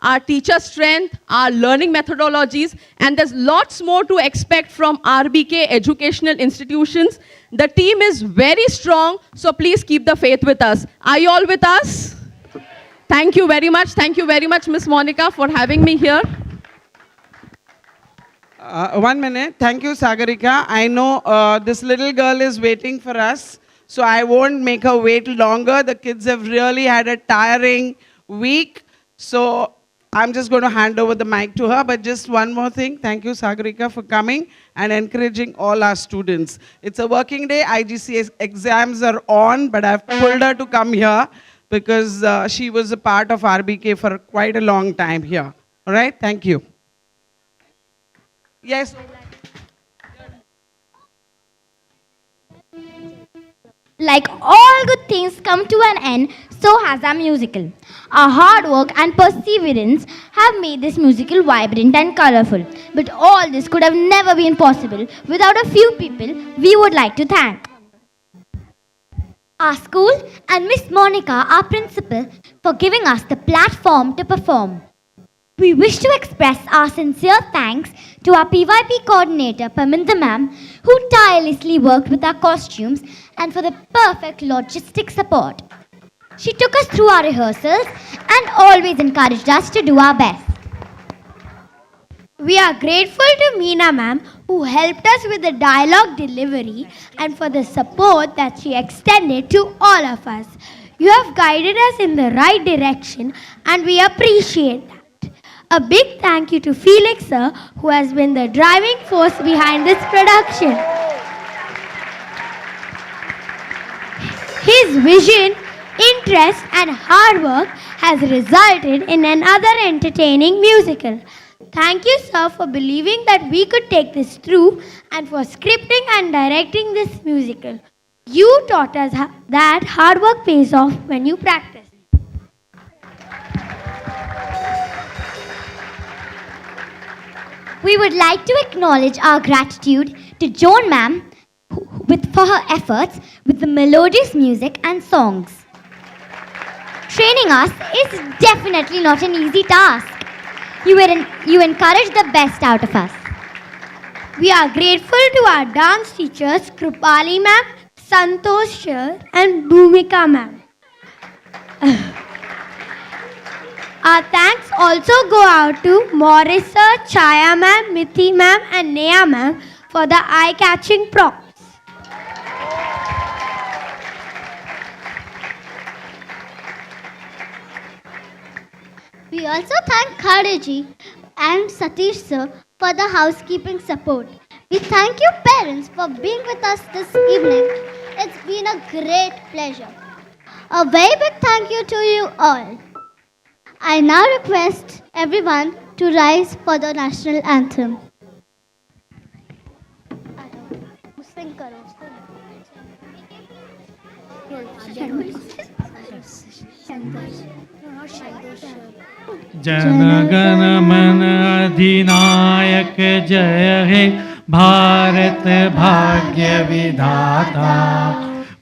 our teacher strength, our learning methodologies, and there's lots more to expect from RBK educational institutions. The team is very strong, so please keep the faith with us. Are you all with us? Thank you very much. Thank you very much, Miss Monica, for having me here. 1 minute. Thank you, Sagarika. I know this little girl is waiting for us, so I won't make her wait longer. The kids have really had a tiring week, so I'm just going to hand over the mic to her. But just one more thing. Thank you, Sagarika, for coming and encouraging all our students. It's a working day. IGCS exams are on, but I've pulled her to come here because she was a part of RBK for quite a long time here. All right? Thank you. Yes. Like all good things come to an end, so has our musical. Our hard work and perseverance have made this musical vibrant and colorful. But all this could have never been possible without a few people we would like to thank. Our school and Miss Monica, our principal, for giving us the platform to perform. We wish to express our sincere thanks to our PYP coordinator, Paminda ma'am, who tirelessly worked with our costumes and for the perfect logistic support. She took us through our rehearsals and always encouraged us to do our best. We are grateful to Meena ma'am who helped us with the dialogue delivery and for the support that she extended to all of us. You have guided us in the right direction and we appreciate that. A big thank you to Felix sir who has been the driving force behind this production. His vision, interest and hard work has resulted in another entertaining musical. Thank you sir for believing that we could take this through and for scripting and directing this musical. You taught us that hard work pays off when you practice. We would like to acknowledge our gratitude to Joan ma'am for her efforts with the melodious music and songs. Training us is definitely not an easy task. You encourage the best out of us. We are grateful to our dance teachers Krupali ma'am, Santosh sir and Bhumika ma'am. Our thanks also go out to Morris sir, Chaya ma'am, Mithi ma'am and Neha ma'am for the eye-catching props. We also thank Khareji and Satish sir for the housekeeping support. We thank you parents for being with us this evening. It's been a great pleasure. A very big thank you to you all. I now request everyone to rise for the national anthem. Jana Gana मन अधिनायक जय हे भारत भाग्य विधाता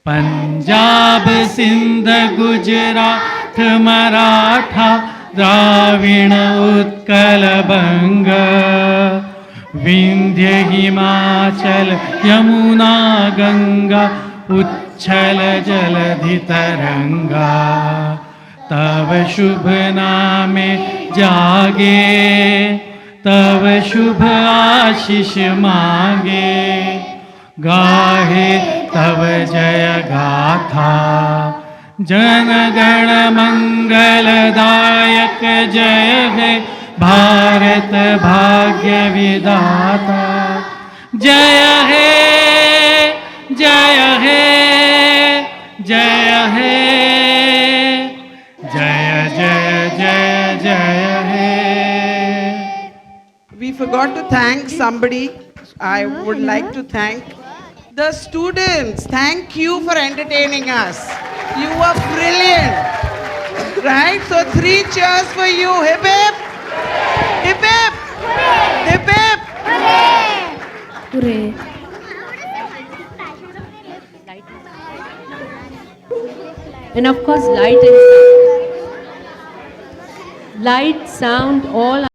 पंजाब सिंध गुजरात मराठा द्राविण उत्कल बंग विंध्य हिमाचल यमुना गंगा उच्छल जलधि तरंगा तव शुभ नामे जागे तव शुभ आशीष मांगे गाहे तव जय गाथा जन गण मंगलदायक जय हे भारत भाग्य विधाता जय हे जय हे जय हे जय जय जय जय हे. We forgot to thank somebody. I would like to thank the students. Thank you for entertaining us. You were brilliant. Right? So 3 cheers for you. Hip hip. Hip hip! Hip hip! Hooray. And of course, light, sound, all